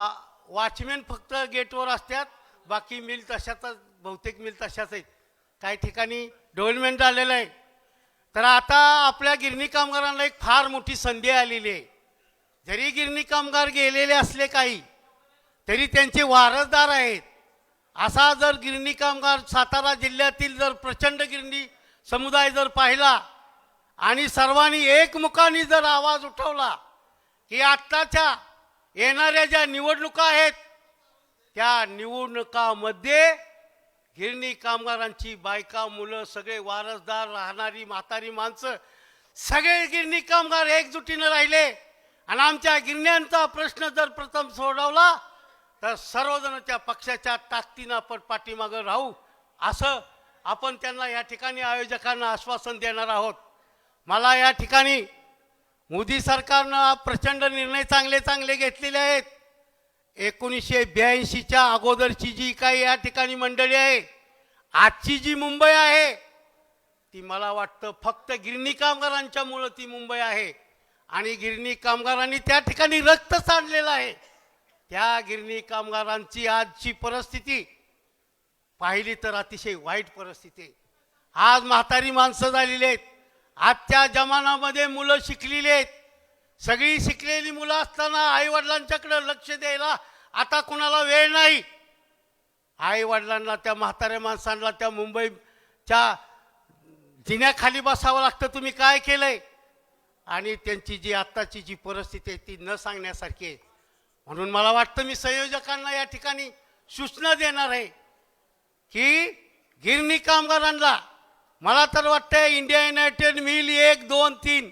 Watchman फक्त गेटवर असतात, बाकी मिल तशाच, बहुतेक मिल तशाच आहेत. काही ठिकाणी डेव्हलपमेंट झालेलं आहे. तर आता आपल्या गिरणी कामगारांना एक फार मोठी संधी आलेली आहे. जरी गिरणी कामगार गेलेले असले काही, तरी त्यांचे वारसदार आहेत. असा जर गिरणी कामगार सातारा जिल्ह्यातील जर प्रचंड गिरणी समुदाय जर पाहिला आणि सर्वांनी एकमुखाने जर आवाज उठवला की आत्ताच्या येणाऱ्या ज्या निवडणुका आहेत त्या निवडणुकामध्ये गिरणी कामगारांची बायका मुलं सगळे वारसदार राहणारी म्हातारी माणसं सगळे गिरणी कामगार एकजुटीनं राहिले आणि आमच्या गिरण्यांचा प्रश्न जर प्रथम सोडवला तर सर्वजण त्या पक्षाच्या ताकदीनं आपण पाठीमागं राहू असं आपण त्यांना या ठिकाणी आयोजकांना आश्वासन देणार आहोत. मला या ठिकाणी मोदी सरकारनं प्रचंड निर्णय चांगले चांगले घेतलेले आहेत. 1982च्या अगोदरची जी काही या ठिकाणी मंडळी आहे, आजची जी मुंबई आहे ती मला वाटतं फक्त गिरणी कामगारांच्यामुळं ती मुंबई आहे. आणि गिरणी कामगारांनी त्या ठिकाणी रक्त सांडलेलं आहे. त्या गिरणी कामगारांची आजची परिस्थिती पाहिली तर अतिशय वाईट परिस्थिती आहे. आज म्हातारी माणसं झालेली आहेत. आजच्या जमान्यामध्ये मुलं शिकलेली आहेत. सगळी शिकलेली मुलं असताना आईवडिलांच्याकडे लक्ष द्यायला आता कुणाला वेळ नाही. आईवडिलांना त्या म्हाताऱ्या माणसांना त्या मुंबईच्या जिन्याखाली बसावं लागतं. तुम्ही काय केलंय? आणि त्यांची जी आत्ताची जी परिस्थिती आहे ती न सांगण्यासारखी आहे. म्हणून मला वाटतं मी संयोजकांना या ठिकाणी सूचना देणार आहे की गिरणी कामगारांना, मला तर वाटतं इंडिया युनायटेड मिल 1, 2, 3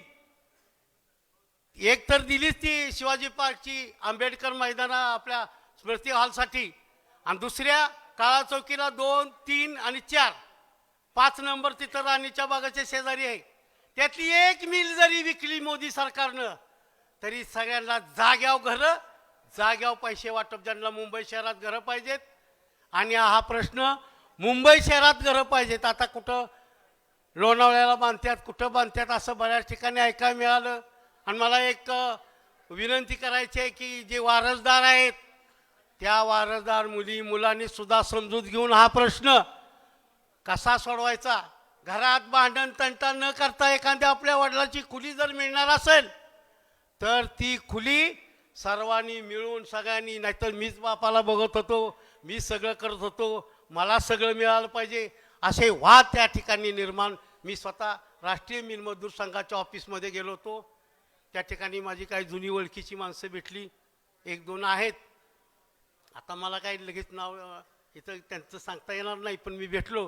एक तर दिलीच ती शिवाजी पार्कची आंबेडकर मैदाना आपल्या स्मृती हॉलसाठी, आणि दुसऱ्या काळा चौकीला 2, 3 आणि 4, 5 नंबर तिथं राणीच्या बागाच्या शेजारी आहे. त्यातली एक मिल जरी विकली मोदी सरकारनं तरी सगळ्यांना जाग्यावर घरं, जाग्यावर पैसे वाटप. ज्यांना मुंबई शहरात घरं पाहिजेत आणि हा प्रश्न मुंबई शहरात घरं पाहिजेत. आता कुठं लोणावळ्याला बांधतात, कुठं बांधतात असं बऱ्याच ठिकाणी ऐकायला मिळालं. आणि मला एक विनंती करायची आहे की जे वारसदार आहेत त्या वारसदार मुली मुलांनी सुद्धा समजूत घेऊन हा प्रश्न कसा सोडवायचा. घरात भांडण तंटा न करता एखाद्या आपल्या वडिलाची खुली जर मिळणार असेल तर ती खुली सर्वांनी मिळून सगळ्यांनी, नाहीतर मीच बापाला बघत होतो, मी सगळं करत होतो, मला सगळं मिळालं पाहिजे असे वाद त्या ठिकाणी निर्माण. मी स्वतः राष्ट्रीय मिल मजदूर संघाच्या ऑफिसमध्ये गेलो होतो. त्या ठिकाणी माझी काही जुनी ओळखीची माणसं भेटली, 1-2 आहेत. आता मला काही लगेच नाव इथं त्यांचं सांगता येणार नाही, पण मी भेटलो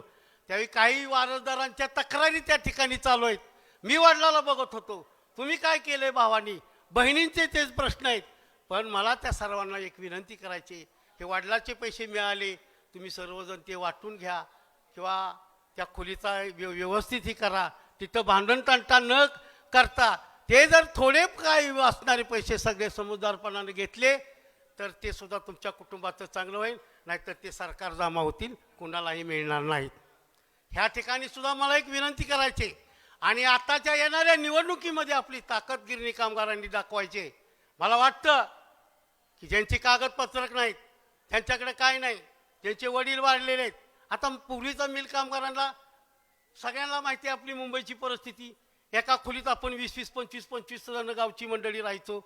त्यावेळी काही वारसदारांच्या तक्रारी त्या ठिकाणी चालू आहेत. मी वडिलाला बघत होतो, तुम्ही काय केलंय भावानी, बहिणींचे तेच प्रश्न आहेत. पण मला त्या सर्वांना एक विनंती करायची, हे वडिलाचे पैसे मिळाले, तुम्ही सर्वजण ते वाटून घ्या किंवा त्या खोलीचा व्यवस्थितही करा. तिथं भांडण तंटा न करता ते जर थोडे काय असणारे पैसे सगळे समजदारपणाने घेतले तर ते सुद्धा तुमच्या कुटुंबाचं चांगलं होईल. नाहीतर ते सरकार जमा होतील, कुणालाही मिळणार नाहीत. ह्या ठिकाणी सुद्धा मला एक विनंती करायची. आणि आताच्या येणाऱ्या निवडणुकीमध्ये आपली ताकद गिरणी कामगारांनी दाखवायची. मला वाटतं की ज्यांची कागदपत्रक नाहीत, त्यांच्याकडे काय नाही, ज्यांचे वडील वाढलेले आहेत. आता पूर्वीचा मिल कामगारांना सगळ्यांना माहिती आहे आपली मुंबईची परिस्थिती. एका खोलीत आपण 20-20, 25-25 जण गावची मंडळी राहायचो.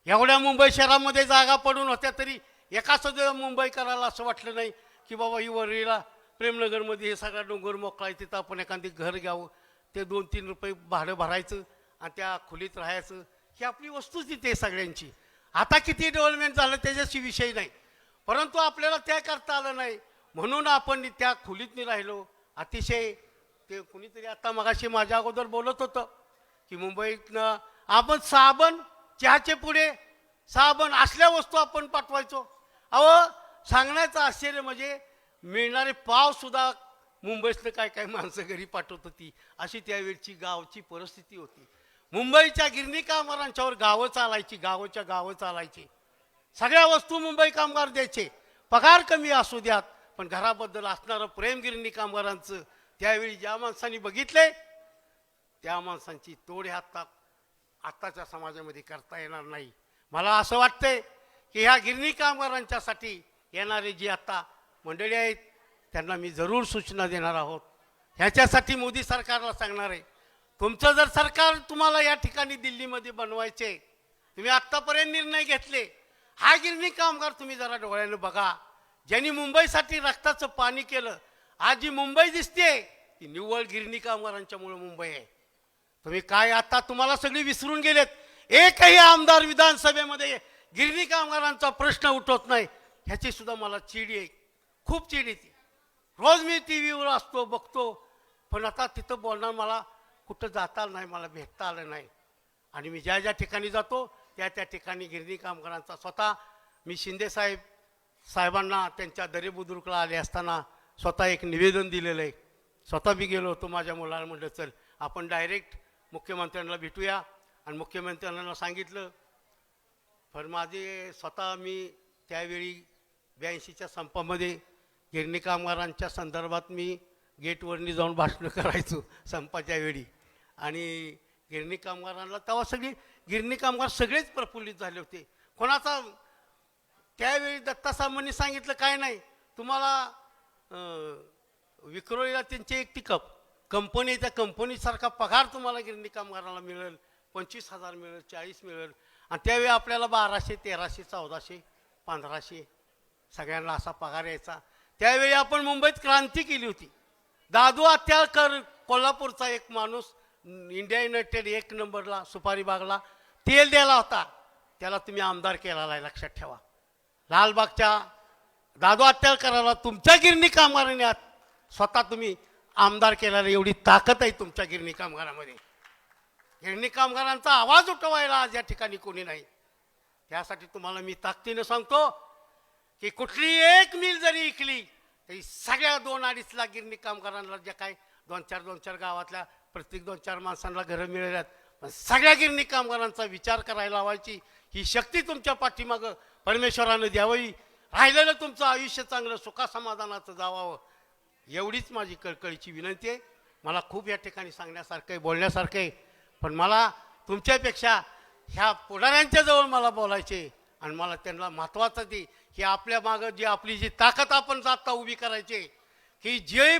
एवढ्या मुंबई शहरामध्ये जागा पडून होत्या तरी एका सुद्धा मुंबई करायला असं वाटलं नाही की बाबा ही वरळीला प्रेमनगरमध्ये हे सगळा डोंगर मोकळा आहे, तिथं आपण एखादी घर घ्यावं, ते 2-3 रुपये भाडं भरायचं आणि त्या खोलीत राहायचं. ही आपली वस्तुस्थिती आहे सगळ्यांची. आता किती डेव्हलपमेंट झालं त्याच्याशी विषय नाही, परंतु आपल्याला त्या करता आलं नाही म्हणून आपण त्या खोलीत नाही राहिलो. अतिशय ते कुणीतरी आता मगाशी माझ्या अगोदर बोलत होतं की मुंबईतनं आपण साबण, चहाचे पुढे साबण असल्या वस्तू आपण पाठवायचो. अहो सांगण्याचं आश्चर्य म्हणजे मिळणारे पाव सुद्धा मुंबईतनं काय काय माणसं घरी पाठवत होती, अशी त्यावेळची गावची परिस्थिती होती. मुंबईच्या गिरणी कामगारांच्यावर गावं चालायची, गावच्या गावं चालायची. सगळ्या वस्तू मुंबई कामगार द्यायचे, पगार कमी असू द्यात पण घराबद्दल असणारं प्रेम गिरणी कामगारांचं त्यावेळी ज्या माणसांनी बघितले त्या माणसांची तोड आता आत्ताच्या समाजामध्ये करता येणार नाही. मला असं वाटतंय की ह्या गिरणी कामगारांच्यासाठी येणारे जी आता मंडळी आहेत त्यांना मी जरूर सूचना देणार आहोत. ह्याच्यासाठी मोदी सरकारला सांगणार आहे, तुमचं जर सरकार तुम्हाला या ठिकाणी दिल्लीमध्ये बनवायचे, तुम्ही आत्तापर्यंत निर्णय घेतले, हा गिरणी कामगार तुम्ही जरा डोळ्यानं बघा. ज्यांनी मुंबईसाठी रक्ताचं पाणी केलं, आज जी मुंबई दिसते ती निव्वळ गिरणी कामगारांच्यामुळे मुंबई आहे. तुम्ही काय आता तुम्हाला सगळी विसरून गेलेत. एकही आमदार विधानसभेमध्ये गिरणी कामगारांचा प्रश्न उठवत नाही. ह्याची सुद्धा मला चीड आहे, खूप चीड येते. रोज मी टी व्हीवर असतो, बघतो, पण आता तिथं बोलणार मला कुठं जाता आलं नाही, मला भेटता आलं नाही. आणि मी ज्या ज्या ठिकाणी जातो त्या त्या ठिकाणी गिरणी कामगारांचा स्वतः मी शिंदे साहेबांना त्यांच्या दरे बुद्रुकला आले असताना स्वतः एक निवेदन दिलेलं आहे. स्वतः मी गेलो होतो, माझ्या मुलाला म्हटलं चल आपण डायरेक्ट मुख्यमंत्र्यांना भेटूया. आणि मुख्यमंत्र्यांना सांगितलं. पण माझे स्वतः मी त्यावेळी 82च्या संपामध्ये गिरणी कामगारांच्या संदर्भात मी गेटवरनी जाऊन भाषणं करायचो संपाच्या वेळी. आणि गिरणी कामगारांना तेव्हा सगळी गिरणी कामगार सगळेच प्रफुल्लित झाले होते. कोणाचा त्यावेळी दत्तासाहेबांनी सांगितलं काय नाही, तुम्हाला विक्रोळीला त्यांची एक पिकअप कंपनी, त्या कंपनीसारखा पगार तुम्हाला गिरणी कामगाराला मिळेल, 25,000 मिळेल, 40 मिळेल. आणि त्यावेळी आपल्याला 1200, 1300, 1400, 1500 सगळ्यांना असा पगार यायचा. त्यावेळी आपण मुंबईत क्रांती केली होती. दादू आत्याळकर कोल्हापूरचा एक माणूस इंडिया युनायटेड 1 नंबरला सुपारी बागला तेल द्यायला होता, त्याला तुम्ही आमदार केला आहे, लक्षात ठेवा. लालबागच्या दादू आत्याळकराला तुमच्या गिरणी कामगारांनी स्वतः तुम्ही आमदार केलेला, एवढी ताकद आहे तुमच्या गिरणी कामगारामध्ये. गिरणी कामगारांचा आवाज उठवायला आज या ठिकाणी कोणी नाही. त्यासाठी तुम्हाला मी ताकदीनं सांगतो की कुठली एक मिल जरी विकली तरी सगळ्या 2-2.5 लाख गिरणी कामगारांना, ज्या काय 2-4 गावातल्या प्रत्येक 2-4 माणसांना घरं मिळाल्यात, पण सगळ्या गिरणी कामगारांचा विचार करायला लावायची ही शक्ती तुमच्या पाठीमागं परमेश्वरानं द्यावी. राहिलेलं तुमचं आयुष्य चांगलं सुखासमाधानाचं जावावं, एवढीच माझी कळकळीची विनंती आहे. मला खूप या ठिकाणी सांगण्यासारखं आहे, बोलण्यासारखं आहे, पण मला तुमच्यापेक्षा ह्या पुढाऱ्यांच्या जवळ मला बोलायचे. आणि मला त्यांना महत्त्वाचं ते की आपल्या मागं जी आपली जी ताकद आपण जाता उभी करायची, की जे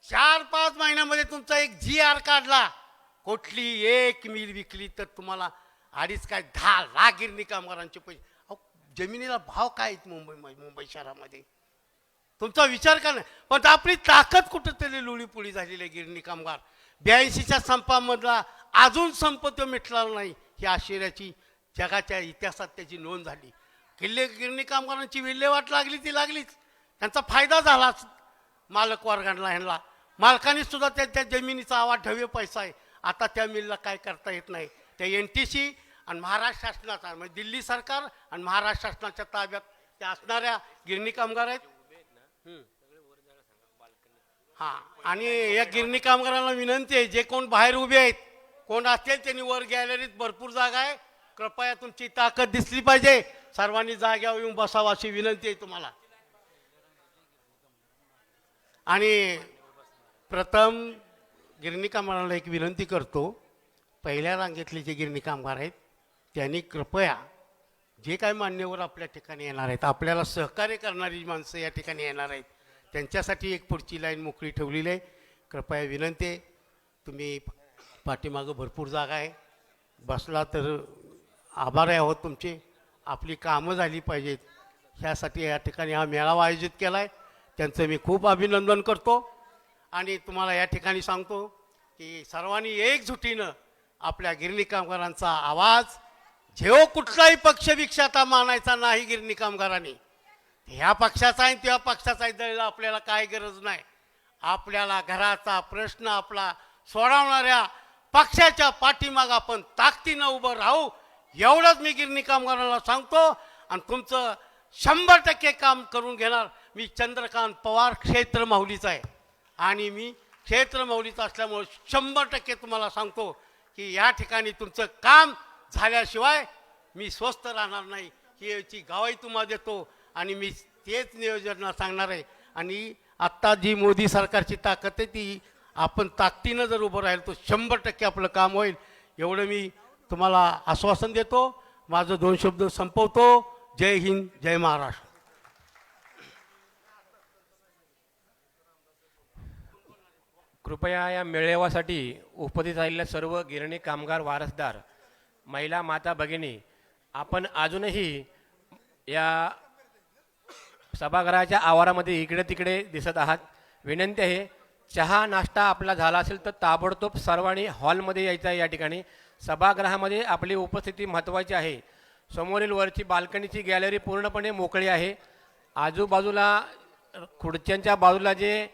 4-5 महिन्यामध्ये तुमचा एक GR काढला, कुठली एक मिल विकली तर तुम्हाला 2.5 काय 10 लाख गिरणी कामगारांचे पैसे. जमिनीला भाव काय आहेत मुंबई शहरामध्ये, तुमचा विचार करा. पण आपली ताकद कुठंतरी लुळीपुळी झालेली आहे. गिरणी कामगार 82च्या संपामधला अजून संप तो मिटलेला नाही, ही आश्चर्याची जगाच्या इतिहासात त्याची नोंद झाली. गिरणी कामगारांची विल्हेवाट लागली ती लागलीच, त्यांचा फायदा झालाच मालक वर्गांना. ह्यांना मालकांनी सुद्धा त्या जमिनीचा आवाढव्य पैसा आहे. आता त्या मिलला काय करता येत नाही. त्या NTC आणि महाराष्ट्र शासनाचा म्हणजे दिल्ली सरकार आणि महाराष्ट्र शासनाच्या ताब्यात त्या असणाऱ्या गिरणी कामगार आहेत. हां, आणि या गिरणी कामगारांना विनंती आहे, जे कोण बाहेर उभे आहेत, कोण असतील त्यांनी वर गॅलरीत भरपूर जागा आहे, कृपया तुमची ताकद दिसली पाहिजे, सर्वांनी जाग्यावर येऊन बसावं अशी विनंती आहे तुम्हाला. आणि प्रथम गिरणी कामगारांना एक विनंती करतो, पहिल्या रांगेतले जे गिरणी कामगार आहेत त्यांनी कृपया जे काय मान्यवर आपल्या ठिकाणी येणार आहेत, आपल्याला सहकार्य करणारी माणसं या ठिकाणी येणार आहेत, त्यांच्यासाठी एक पुढची लाईन मोकळी ठेवलेली आहे. कृपया विनंती आहे, तुम्ही पाठीमागं भरपूर जागा आहे, बसला तर आभार आहोत तुमचे. आपली कामं झाली पाहिजेत, ह्यासाठी या ठिकाणी हा मेळावा आयोजित केला आहे, त्यांचं मी खूप अभिनंदन करतो. आणि तुम्हाला या ठिकाणी सांगतो की सर्वांनी एकजुटीनं आपल्या गिरणी कामगारांचा आवाज, जेव्हा कुठलाही पक्षविक्षाता मानायचा नाही गिरणी कामगारांनी, ह्या पक्षाचा आहे त्या पक्षाचा दळला आपल्याला काय गरज नाही. आपल्याला घराचा प्रश्न आपला सोडवणाऱ्या पक्षाच्या पाठीमाग आपण ताकदीनं उभं राहू, एवढंच मी गिरणी कामगारांना सांगतो. आणि तुमचं 100% काम करून घेणार. मी चंद्रकांत पवार क्षेत्र माहुलीचा आहे आणि मी क्षेत्र माहुलीचा असल्यामुळे 100% तुम्हाला सांगतो की या ठिकाणी तुमचं काम झाल्याशिवाय मी स्वस्थ राहणार नाही, ही याची गवाही तुम्हाला देतो. आणि मी तेच नियोजन सांगणार आहे. आणि आत्ता जी मोदी सरकारची ताकद आहे ती आपण ताकदीनं जर उभं राहील तर 100% आपलं काम होईल, एवढं मी तुम्हाला आश्वासन देतो. माझं 2 शब्द संपवतो. जय हिंद, जय महाराष्ट्र. कृपया या मेळाव्यासाठी उपस्थित झालेल्या सर्व गिरणी कामगार वारसदार महिला माता भगिनी आपण अजूनही या सभागृहाच्या आवारामध्ये इकडे तिकडे दिसत आहात. विनंती आहे, चहा नाश्ता आपला झाला असेल तर ताबडतोब सर्वांनी हॉलमध्ये यायचं आहे. या ठिकाणी सभागृहामध्ये आपली उपस्थिती महत्त्वाची आहे. समोरील वरची बाल्कनीची गॅलरी पूर्णपणे मोकळी आहे. आजूबाजूला खुर्च्यांच्या बाजूला जे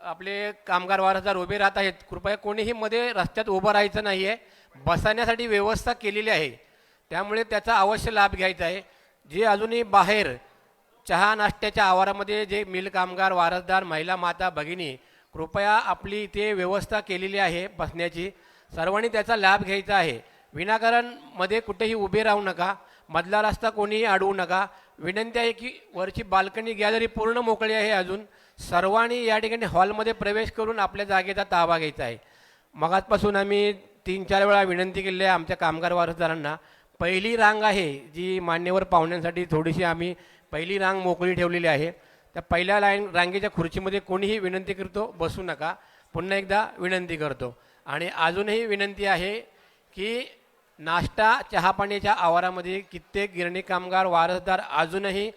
आपले कामगार वारसदार उभे राहत आहेत, कृपया कोणीही मध्ये रस्त्यात उभं राहायचं नाही आहे. बसण्यासाठी व्यवस्था केलेली आहे, त्यामुळे त्याचा अवश्य लाभ घ्यायचा आहे. जे अजूनही बाहेर चहा नाश्त्याच्या आवारामध्ये जे मिल कामगार वारसदार महिला माता भगिनी, कृपया आपली इथे व्यवस्था केलेली आहे बसण्याची, सर्वांनी त्याचा लाभ घ्यायचा आहे. विनाकारण मध्ये कुठेही उभे राहू नका, मधला रस्ता कोणीही अडवू नका. विनंती आहे की वरची बाल्कनी गॅलरी पूर्ण मोकळी आहे. अजून सर्वांनी या ठिकाणी हॉलमध्ये प्रवेश करून आपल्या जागेचा ताबा घ्यायचा आहे. मगाचपासून आम्ही 3-4 वेळा विनंती केली आहे आमच्या कामगार वारसदारांना. पहिली रांग आहे जी मान्यवर पाहुण्यांसाठी, थोडीशी आम्ही पहिली रांग मोकळी ठेवलेली आहे. त्या पहिल्या रांगेच्या खुर्चीमध्ये कोणीही विनंती करतो बसू नका, पुन्हा एकदा विनंती करतो. आणि अजूनही विनंती आहे की नाश्ता चहापाण्याच्या आवारामध्ये कित्येक गिरणी कामगार वारसदार अजूनही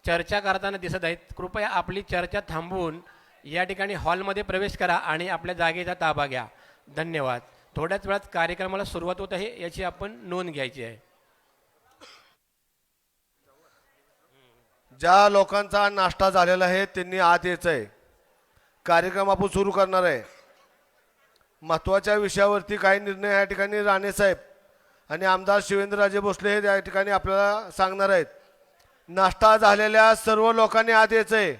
चर्चा करताना दिसत आहेत. कृपया आपली चर्चा थांबवून या ठिकाणी हॉलमध्ये प्रवेश करा आणि आपल्या जागेचा ताबा घ्या. धन्यवाद. थोड्याच वेळात कार्यक्रमाला सुरुवात होत आहे, याची आपण नोंद घ्यायची आहे. ज्या लोकांचा नाश्ता झालेला आहे त्यांनी आत यायचं आहे. कार्यक्रम आपण सुरू करणार आहे. महत्त्वाच्या विषयावरती काही निर्णय या ठिकाणी राणेसाहेब आणि आमदार शिवेंद्रराजे भोसले हे या ठिकाणी आपल्याला सांगणार आहेत. नाश्ता झालेल्या सर्व लोकांनी आत यायचं आहे.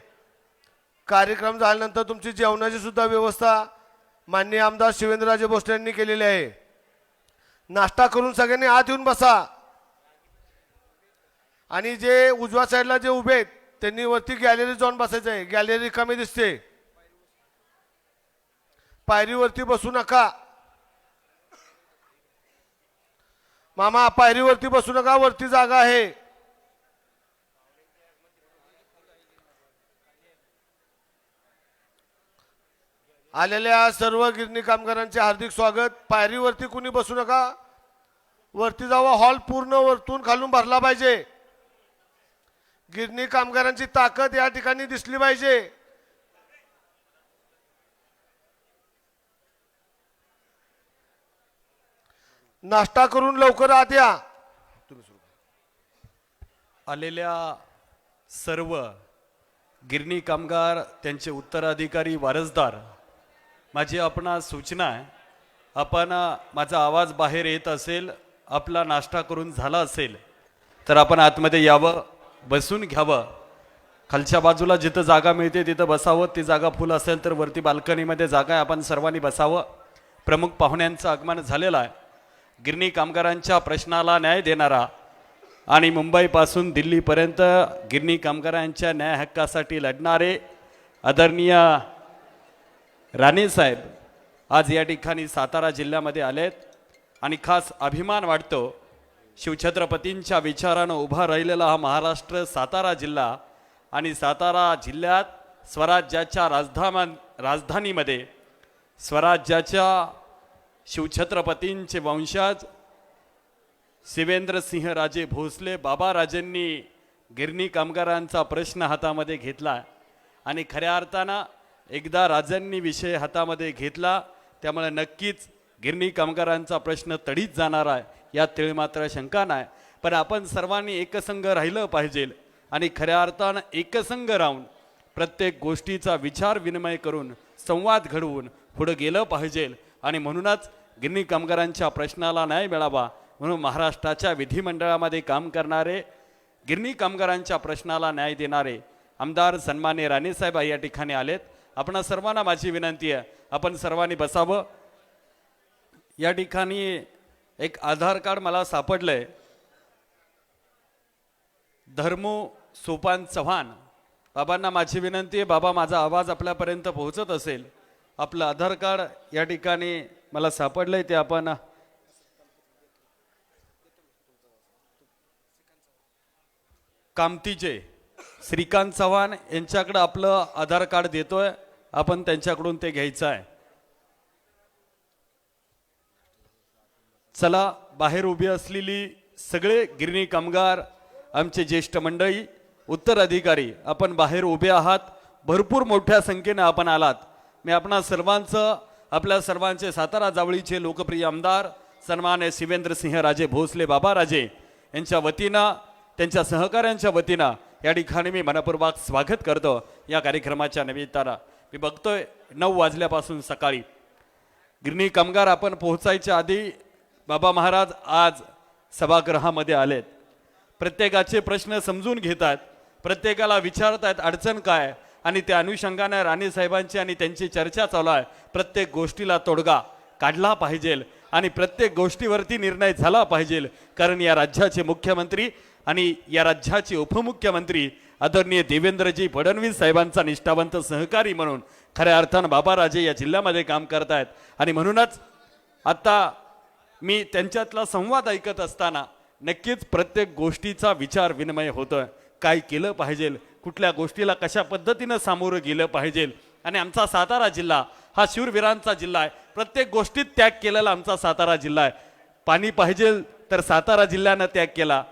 कार्यक्रम झाल्यानंतर तुमची जेवणाची सुद्धा व्यवस्था माननीय आमदार शिवेंद्रराजे भोसले यांनी केलेली आहे. नाश्ता करून सगळ्यांनी आत येऊन बसा. आणि जे उजव्या साईडला जे उभे आहेत त्यांनी वरती गॅलरी जाऊन बसायचं आहे. गॅलरी रिकामी दिसते, पायरीवरती बसू नका. मामा पायरीवरती बसू नका, वरती जागा आहे. आलेल्या सर्व गिरणी कामगारांचे हार्दिक स्वागत. पायरीवरती कुणी बसू नका, वरती जावा. हॉल पूर्ण वरतून खालून भरला पाहिजे. गिरणी कामगारांची ताकद या ठिकाणी दिसली पाहिजे. नाश्ता करून लवकर आत या. आलेल्या सर्व गिरणी कामगार, त्यांचे उत्तराधिकारी, वारसदार, माझी आपणास सूचना आहे, आपण माझा आवाज बाहेर येत असेल, आपला नाश्ता करून झाला असेल तर आपण आतमध्ये यावं, बसून घ्यावं. खालच्या बाजूला जिथं जागा मिळते तिथं बसावं. ती जागा फुल असेल तर वरती बाल्कनीमध्ये जागा आहे, आपण सर्वांनी बसावं. प्रमुख पाहुण्यांचं आगमन झालेलं आहे. गिरणी कामगारांच्या प्रश्नाला न्याय देणारा आणि मुंबईपासून दिल्लीपर्यंत गिरणी कामगारांच्या न्याय हक्कासाठी लढणारे आदरणीय राणेसाहेब आज या ठिकाणी सातारा जिल्ह्यामध्ये आलेत. आणि खास अभिमान वाटतो, शिवछत्रपतींच्या विचारानं उभा राहिलेला हा महाराष्ट्र सातारा जिल्हा, आणि सातारा जिल्ह्यात स्वराज्याच्या राजधानीमध्ये स्वराज्याच्या शिवछत्रपतींचे वंशज शिवेंद्रसिंहराजे भोसले बाबाराजेंनी गिरणी कामगारांचा प्रश्न हातामध्ये घेतला. आणि खऱ्या अर्थानं एकदा राजांनी विषय हातामध्ये घेतला, त्यामुळे नक्कीच गिरणी कामगारांचा प्रश्न तडीत जाणार आहे, यात तिळ मात्र शंका नाही. पण आपण सर्वांनी एकसंघ राहिलं पाहिजे आणि खऱ्या अर्थानं एकसंघ राहून प्रत्येक गोष्टीचा विचार विनिमय करून संवाद घडवून पुढे गेलं पाहिजे. आणि म्हणूनच गिरणी कामगारांच्या प्रश्नाला न्याय मिळावा म्हणून महाराष्ट्राच्या विधिमंडळामध्ये काम करणारे, गिरणी कामगारांच्या प्रश्नाला न्याय देणारे आमदार सन्मान्य राणेसाहेब या ठिकाणी आलेत. आपणा सर्वांना माझी विनंती आहे, आपण सर्वांनी बसावं. या ठिकाणी एक आधार कार्ड मला सापडलंय. धर्मू सोपान चव्हाण बाबांना माझी विनंती आहे, बाबा माझा आवाज आपल्यापर्यंत पोहोचत असेल, आपलं आधार कार्ड या ठिकाणी मला सापडलंय, ते आपण कामतीचे श्रीकांत चव्हाण यांच्याकडे आपलं आधार कार्ड देतोय, आपण त्यांच्याकडून ते घ्यायचं आहे. चला, बाहेर उभी असलेली सगळे गिरणी कामगार, आमचे ज्येष्ठ मंडळी, उत्तराधिकारी, आपण बाहेर उभे आहात. भरपूर मोठ्या संख्येने आपण आलात. मी आपणा सर्वांचं, आपल्या सर्वांचे सातारा जावळीचे लोकप्रिय आमदार सन्मान्य शिवेंद्रसिंह राजे भोसले बाबा राजे यांच्या वतीनं, त्यांच्या सहकाऱ्यांच्या वतीनं या ठिकाणी मी मनपूर्वक स्वागत करतो. या कार्यक्रमाच्या निमित्तानं मी बघतोय 9 वाजल्यापासून सकाळी गिरणी कामगार आपण पोहोचायच्या आधी बाबा महाराज आज सभागृहामध्ये आलेत. प्रत्येकाचे प्रश्न समजून घेतात, प्रत्येकाला विचारतायत अडचण काय, आणि त्या अनुषंगाने राणे साहेबांची आणि त्यांची चर्चा चालू आहे. प्रत्येक गोष्टीला तोडगा काढला पाहिजे आणि प्रत्येक गोष्टीवरती निर्णय झाला पाहिजे, कारण या राज्याचे मुख्यमंत्री आणि या राज्याचे उपमुख्यमंत्री आदरणीय देवेंद्रजी फडणवीस साहेबांचा निष्ठावंत सहकारी म्हणून खऱ्या अर्थानं बाबाराजे या जिल्ह्यामध्ये काम करतायत. आणि म्हणूनच आता मी त्यांच्यातला संवाद ऐकत असताना नक्कीच प्रत्येक गोष्टीचा विचार विनिमय होतोय. काय केलं पाहिजे, कुठल्या गोष्टीला कशा पद्धतीनं सामोरं गेलं पाहिजे. आणि आमचा सातारा जिल्हा हा शूरवीरांचा जिल्हा आहे. प्रत्येक गोष्टीत त्याग केलेला आमचा सातारा जिल्हा आहे. पाणी पाहिजे तर सातारा जिल्ह्यानं त्याग केला.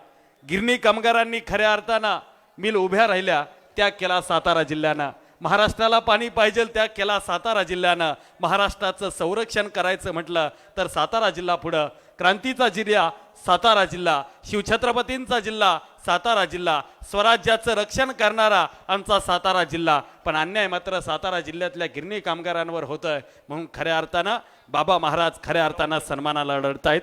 गिरणी कामगारांनी खऱ्या अर्थानं मिल उभ्या राहिल्या, त्याग केला सातारा जिल्ह्यानं. महाराष्ट्राला पाणी पाहिजे त्याग केला सातारा जिल्ह्यानं. महाराष्ट्राचं संरक्षण करायचं म्हटलं तर सातारा जिल्हा पुढं. क्रांतीचा जिल्हा सातारा जिल्हा, शिवछत्रपतींचा जिल्हा सातारा जिल्हा, स्वराज्याचं रक्षण करणारा आमचा सातारा जिल्हा. पण अन्याय मात्र सातारा जिल्ह्यातल्या गिरणी कामगारांवर होतोय. म्हणून खऱ्या अर्थानं बाबा महाराज खऱ्या अर्थानं सन्मानाला लढतायत.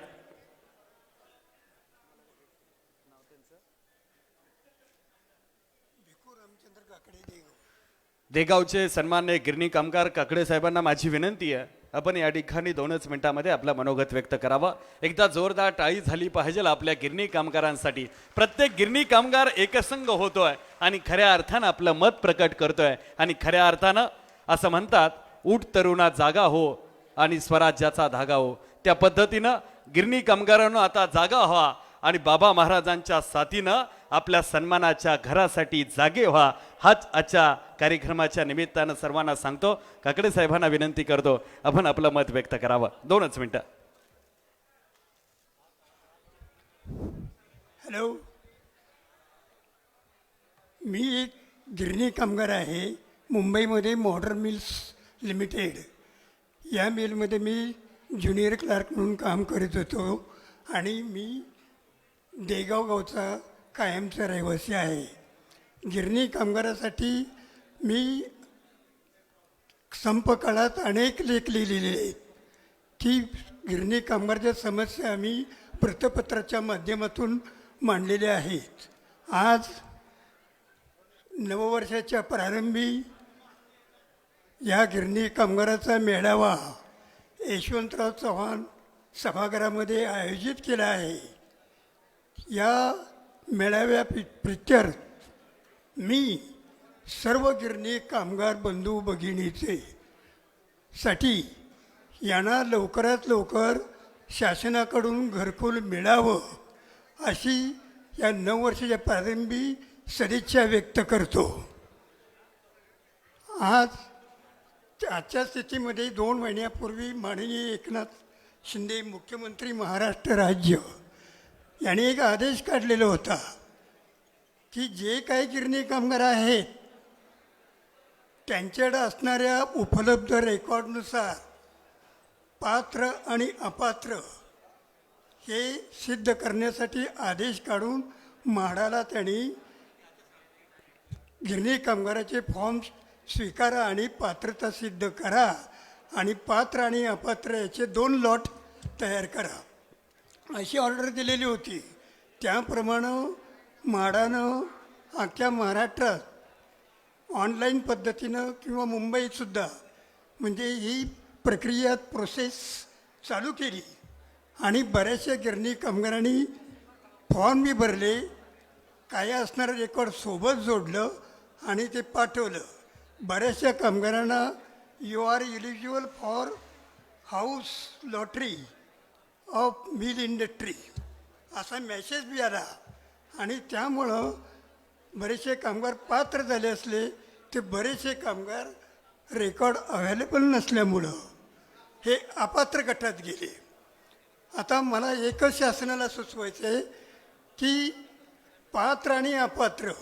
देगावचे सन्मान्य गिरणी कामगार काकडे साहेबांना माझी विनंती आहे, आपण या ठिकाणी 2च मिनिटांमध्ये आपलं मनोगत व्यक्त करावं. एकदा जोरदार टाळी झाली पाहिजे आपल्या गिरणी कामगारांसाठी. प्रत्येक गिरणी कामगार एकसंघ होतोय आणि खऱ्या अर्थानं आपलं मत प्रकट करतोय. आणि खऱ्या अर्थानं असं म्हणतात, उठ तरुणा जागा हो आणि स्वराज्याचा धागा हो. त्या पद्धतीनं गिरणी कामगारांनो आता जागा व्हा आणि बाबा महाराजांच्या साथीनं आपल्या सन्मानाच्या घरासाठी जागे व्हा. हाच आजच्या कार्यक्रमाच्या निमित्तानं सर्वांना सांगतो. काकडे साहेबांना विनंती करतो, आपण आपलं मत व्यक्त करावं. 2च मिनिटं. हॅलो, मी एक गिरणी कामगार आहे मुंबईमध्ये मॉडर्न मिल्स लिमिटेड. या मिलमध्ये मी ज्युनियर क्लार्क म्हणून काम करत होतो आणि मी देगाव गावचा कायमचा रहिवासी आहे. गिरणी कामगारासाठी मी संप काळात अनेक लेख लिहिलेले आहेत. ती गिरणी कामगारच्या समस्या आम्ही वृत्तपत्राच्या माध्यमातून मांडलेल्या आहेत. आज नववर्षाच्या प्रारंभी या गिरणी कामगाराचा मेळावा यशवंतराव चव्हाण सभागृहामध्ये आयोजित केला आहे. या मेळाव्या प्रित्यर्थ मी सर्व गिरणी कामगार बंधू भगिनीचे साठी यांना लवकरात लवकर शासनाकडून घरकुल मिळावं अशी या 9 वर्षाच्या प्रारंभी सदिच्छा व्यक्त करतो. आजच्या स्थितीमध्ये 2 महिन्यापूर्वी माननीय एकनाथ शिंदे मुख्यमंत्री महाराष्ट्र राज्य यांनी एक आदेश काढलेला होता की जे काही गिरणी कामगार आहेत त्यांच्याकडे असणाऱ्या उपलब्ध रेकॉर्डनुसार पात्र आणि अपात्र हे सिद्ध करण्यासाठी आदेश काढून म्हाडाला त्यांनी गिरणी कामगाराचे फॉर्म स्वीकारा आणि पात्रता सिद्ध करा आणि पात्र आणि अपात्र याचे 2 लॉट तयार करा अशी ऑर्डर दिलेली होती. त्याप्रमाणे म्हाडानं अख्ख्या महाराष्ट्रात ऑनलाईन पद्धतीनं किंवा मुंबईतसुद्धा म्हणजे ही प्रक्रिया प्रोसेस चालू केली आणि बऱ्याचशा गिरणी कामगारांनी फॉर्म बी भरले, काय असणारं रेकॉर्ड सोबत जोडलं आणि ते पाठवलं. बऱ्याचशा कामगारांना you are eligible for house lottery of mill industry असा मेसेज बी आला आणि त्यामुळं बरेचसे कामगार पात्र झाले असले ते बरेचसे कामगार रेकॉर्ड अवेलेबल नसल्यामुळं हे अपात्र गटात गेले. आता मला एकच शासनाला सुचवायचं आहे की पात्र आणि अपात्र,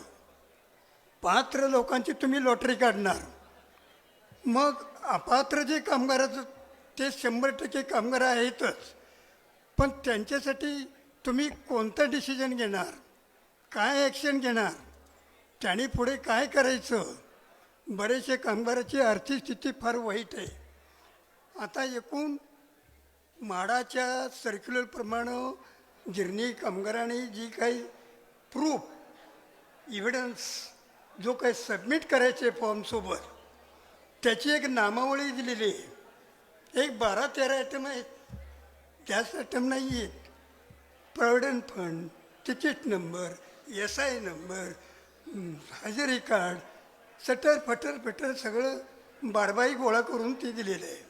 पात्र लोकांची तुम्ही लॉटरी काढणार, मग अपात्र जे कामगाराचं ते 100% कामगार आहेतच, पण त्यांच्यासाठी तुम्ही कोणता डिसिजन घेणार, काय ॲक्शन घेणार, त्यांनी पुढे काय करायचं. बरेचसे कामगाराची आर्थिक स्थिती फार वाईट आहे. आता एकूण म्हाडाच्या सर्क्युलरप्रमाणे गिरणी कामगारांनी जी काही प्रूफ इव्हिडन्स जो काही सबमिट करायचे फॉर्मसोबत त्याची एक नामावळी दिलेली आहे. एक 12-13 आयटम आहेत, जास्त आयटम नाही आहेत. Provident fund, ticket number, SI number, हजेरी कार्ड, सटर फटर सगळं बारबाई गोळा करून ते दिलेलं आहे.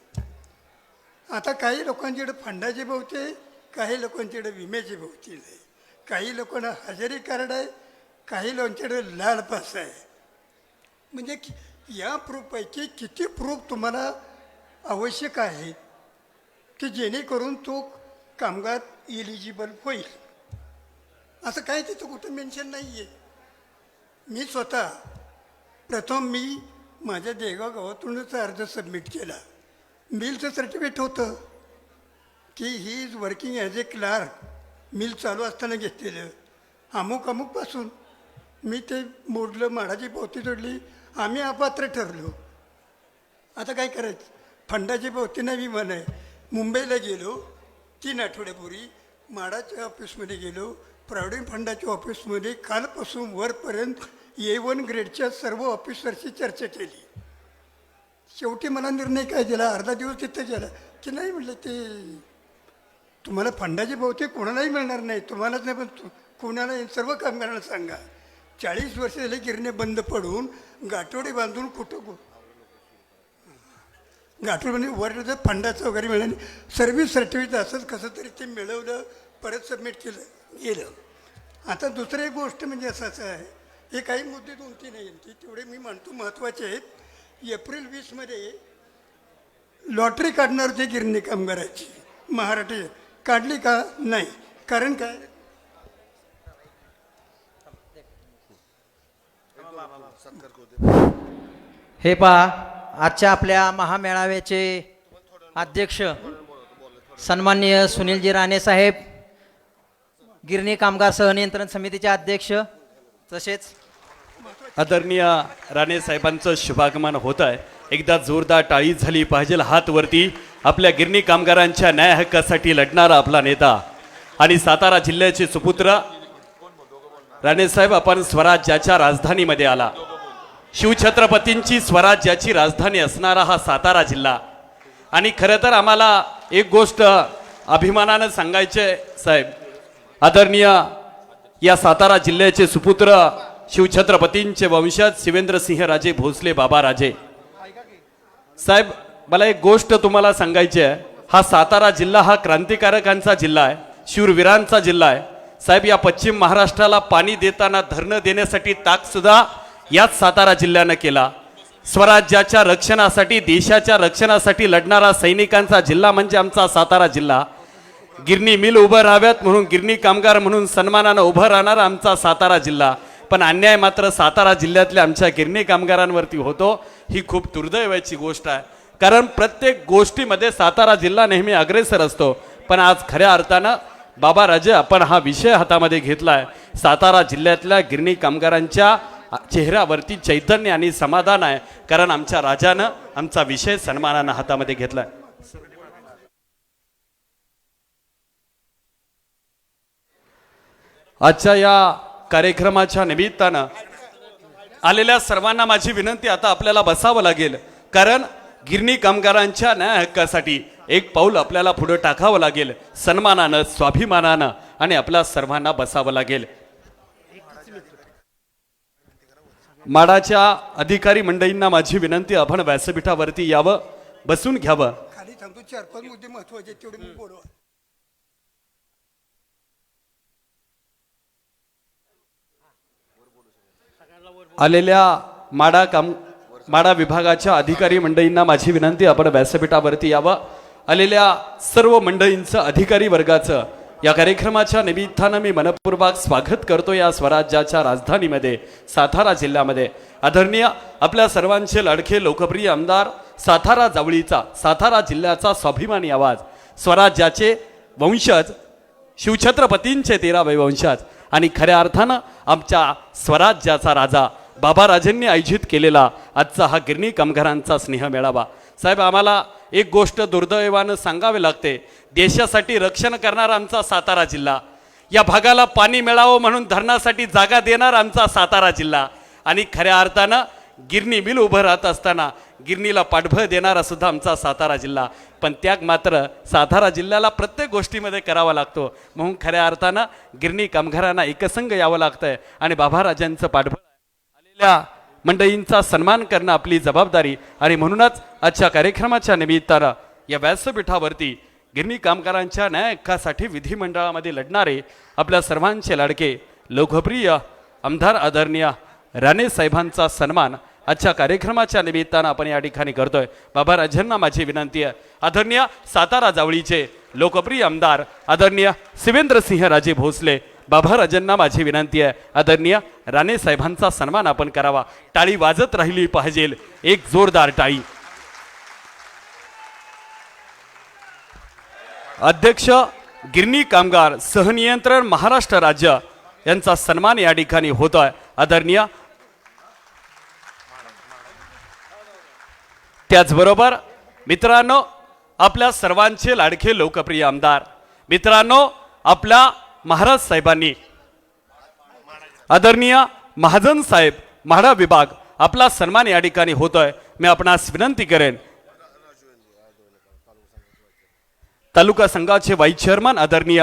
आता काही लोकांच्याकडे फंडाची भोवती आहे, काही लोकांच्याकडे विम्याची भोवती नाही, काही लोकांना हजेरी कार्ड आहे, काही लोकांच्याकडे लाल पास आहे. म्हणजे या प्रूफपैकी किती प्रूफ तुम्हाला आवश्यक आहे की जेणेकरून तो कामगार इलिजिबल होईल. असं काही तिथं कुठं मेन्शन नाही आहे. मी स्वतः प्रथम माझ्या देगाव गावातूनच अर्ज सबमिट केला. मिलचं सर्टिफिकेट होतं की he is working as a clerk, mill चालू असताना घेतलेलं. अमुकपासून मी ते मोडलं, म्हाडाची पावती जोडली, आम्ही अपात्र ठरलो. आता काय करायचं, फंडाची पावती नाही विमान आहे. मुंबईला गेलो 3 आठवड्यापूर्वी, म्हाडाच्या ऑफिसमध्ये गेलो, प्रॉव्हिडंट फंडाच्या ऑफिसमध्ये कालपासून वरपर्यंत A1 ग्रेडच्या सर्व ऑफिसरशी चर्चा केली. शेवटी मला निर्णय काय दिला, अर्धा दिवस तिथं गेला की नाही म्हटलं ते तुम्हाला फंडाची पावती कोणालाही मिळणार नाही, तुम्हालाच नाही पण कोणाला सर्व कामगारांना सांगा. 40 वर्ष झाले गिरणे बंद पडून गाठोडे बांधून कुठं गाठोडे वर फंडाचं वगैरे मिळालं, सर्व्हिस सर्टिफिकेट असंच कसं तरी ते मिळवलं, परत सबमिट केलं, गेलं. आता दुसरी एक गोष्ट म्हणजे असंच आहे, हे काही मुद्दे 2-3 आहेत की तेवढे मी म्हणतो महत्त्वाचे आहेत. एप्रिल 20मध्ये लॉटरी काढणार होते गिरणी कामगाराची, महाराष्ट्र काढली का नाही, कारण काय हे पहा, आजच्या आपल्या महामेळाव्याचे अध्यक्ष सन्माननीय सुनीलजी राणे साहेब, गिरणी कामगार सहनियंत्रण समितीचे अध्यक्ष, तसेच आदरणीय राणे साहेबांचं शुभागमन होत आहे. एकदा जोरदार टाळी झाली पाहिजे. हात वरती. आपल्या गिरणी कामगारांच्या न्याय हक्कासाठी लढणारा आपला नेता आणि सातारा जिल्ह्याचे सुपुत्र राणे साहेब, आपण स्वराज्याच्या राजधानीमध्ये आला. शिवछत्रपतींची स्वराज्याची राजधानी असणारा हा सातारा जिल्हा. आणि खरं तर आम्हाला एक गोष्ट अभिमानानं सांगायचे साहेब, आदरणीय या सातारा जिल्ह्याचे सुपुत्र शिवछत्रपतींचे वंशज शिवेंद्रसिंहराजे भोसले बाबा राजे साहेब, मला एक गोष्ट तुम्हाला सांगायची आहे. हा सातारा जिल्हा हा क्रांतिकारकांचा जिल्हा आहे, शूरवीरांचा जिल्हा आहे साहेब. या पश्चिम महाराष्ट्राला पाणी देताना धरणं देण्यासाठी ताकसुद्धा याच सातारा जिल्ह्यानं केला. स्वराज्याच्या रक्षणासाठी, देशाच्या रक्षणासाठी लढणारा सैनिकांचा जिल्हा म्हणजे आमचा सातारा जिल्हा. गिरणी मिल उभं राहाव्यात म्हणून गिरणी कामगार म्हणून सन्मानानं उभं राहणारा आमचा सातारा जिल्हा. पण अन्याय मात्र सातारा जिल्ह्यातल्या आमच्या गिरणी कामगारांवरती होतो. ही खूप दुर्दैवाची गोष्ट आहे, कारण प्रत्येक गोष्टीमध्ये सातारा जिल्हा नेहमी अग्रेसर असतो. पण आज खऱ्या अर्थानं बाबा राजे आपण हा विषय हातामध्ये घेतलाय. सातारा जिल्ह्यातल्या गिरणी कामगारांच्या चेहऱ्यावरती चैतन्य आणि समाधान आहे, कारण आमच्या राजानं आमचा विषय सन्मानानं हातामध्ये घेतलाय. आजच्या या कार्यक्रमाच्या निमित्तानं आलेल्या सर्वांना माझी विनंती, आता आपल्याला बसावं लागेल, कारण गिरणी कामगारांच्या न्याय हक्कासाठी एक पाऊल आपल्याला पुढे टाकावं लागेल. सन्मानानं, स्वाभिमानानं आणि आपल्या सर्वांना बसावं लागेल. माडाच्या अधिकारी मंडळींना माझी विनंती, आपण व्यासपीठावरती यावं, बसून घ्यावं. खाली थांबतो, 4-5 मुद्दे महत्त्वाचे तेवढे मी बोलवा. आलेल्या माडा विभागाच्या अधिकारी मंडळींना माझी विनंती, आपण व्यासपीठावरती यावं. आलेल्या सर्व मंडळींचं, अधिकारी वर्गाचं या कार्यक्रमाच्या निमित्तानं मी मनपूर्वक स्वागत करतो. या स्वराज्याच्या राजधानीमध्ये सातारा जिल्ह्यामध्ये आदरणीय आपल्या सर्वांचे लाडके लोकप्रिय आमदार, सातारा जावळीचा, सातारा जिल्ह्याचा स्वाभिमानी आवाज, स्वराज्याचे वंशज, शिवछत्रपतींचे 13वे वंशज आणि खऱ्या अर्थानं आमच्या स्वराज्याचा राजा बाबाराजेंनी आयोजित केलेला आजचा हा गिरणी कामगारांचा स्नेह मेळावा. साहेब, आम्हाला एक गोष्ट दुर्दैवानं सांगावी लागते, देशासाठी रक्षण करणारा आमचा सातारा जिल्हा, या भागाला पाणी मिळावं म्हणून धरणासाठी जागा देणार आमचा सातारा जिल्हा आणि खऱ्या अर्थानं गिरणी मिल उभं राहत असताना गिरणीला पाठबळ देणारा सुद्धा आमचा सातारा जिल्हा. पण त्याग मात्र सातारा जिल्ह्याला प्रत्येक गोष्टीमध्ये करावा लागतो. म्हणून खऱ्या अर्थानं गिरणी कामगारांना एकसंघ यावं लागतंय आणि बाबाराजांचं पाठबळ आलेल्या मंडळींचा सन्मान करणं आपली जबाबदारी. आणि म्हणूनच आजच्या कार्यक्रमाच्या निमित्तानं या व्यासपीठावरती गिरणी कामगारांच्या न्याय हक्कासाठी विधिमंडळामध्ये लढणारे आपल्या सर्वांचे लाडके लोकप्रिय आमदार आदरणीय राणे साहेबांचा सन्मान आजच्या कार्यक्रमाच्या निमित्तानं आपण या ठिकाणी करतोय. बाबाराजांना माझी विनंती आहे, आदरणीय सातारा जावळीचे लोकप्रिय आमदार आदरणीय शिवेंद्रसिंह राजे भोसले, बाबाराजांना माझी विनंती आहे, आदरणीय राणे साहेबांचा सन्मान आपण करावा. टाळी वाजत राहिली पाहिजे, एक जोरदार टाळी. अध्यक्ष गिरणी कामगार सहनियंत्रण महाराष्ट्र राज्य यांचा सन्मान या ठिकाणी होतोय. आदरणीय त्याचबरोबर मित्रांनो, आपल्या सर्वांचे लाडके लोकप्रिय आमदार, मित्रांनो, आपल्या महाराज साहेबांनी आदरणीय महाजन साहेब म्हाडा विभाग आपला सन्मान या ठिकाणी होतोय. मी आपणास विनंती करेन, तालुका संघाचे व्हाईस चेअरमन आदरणीय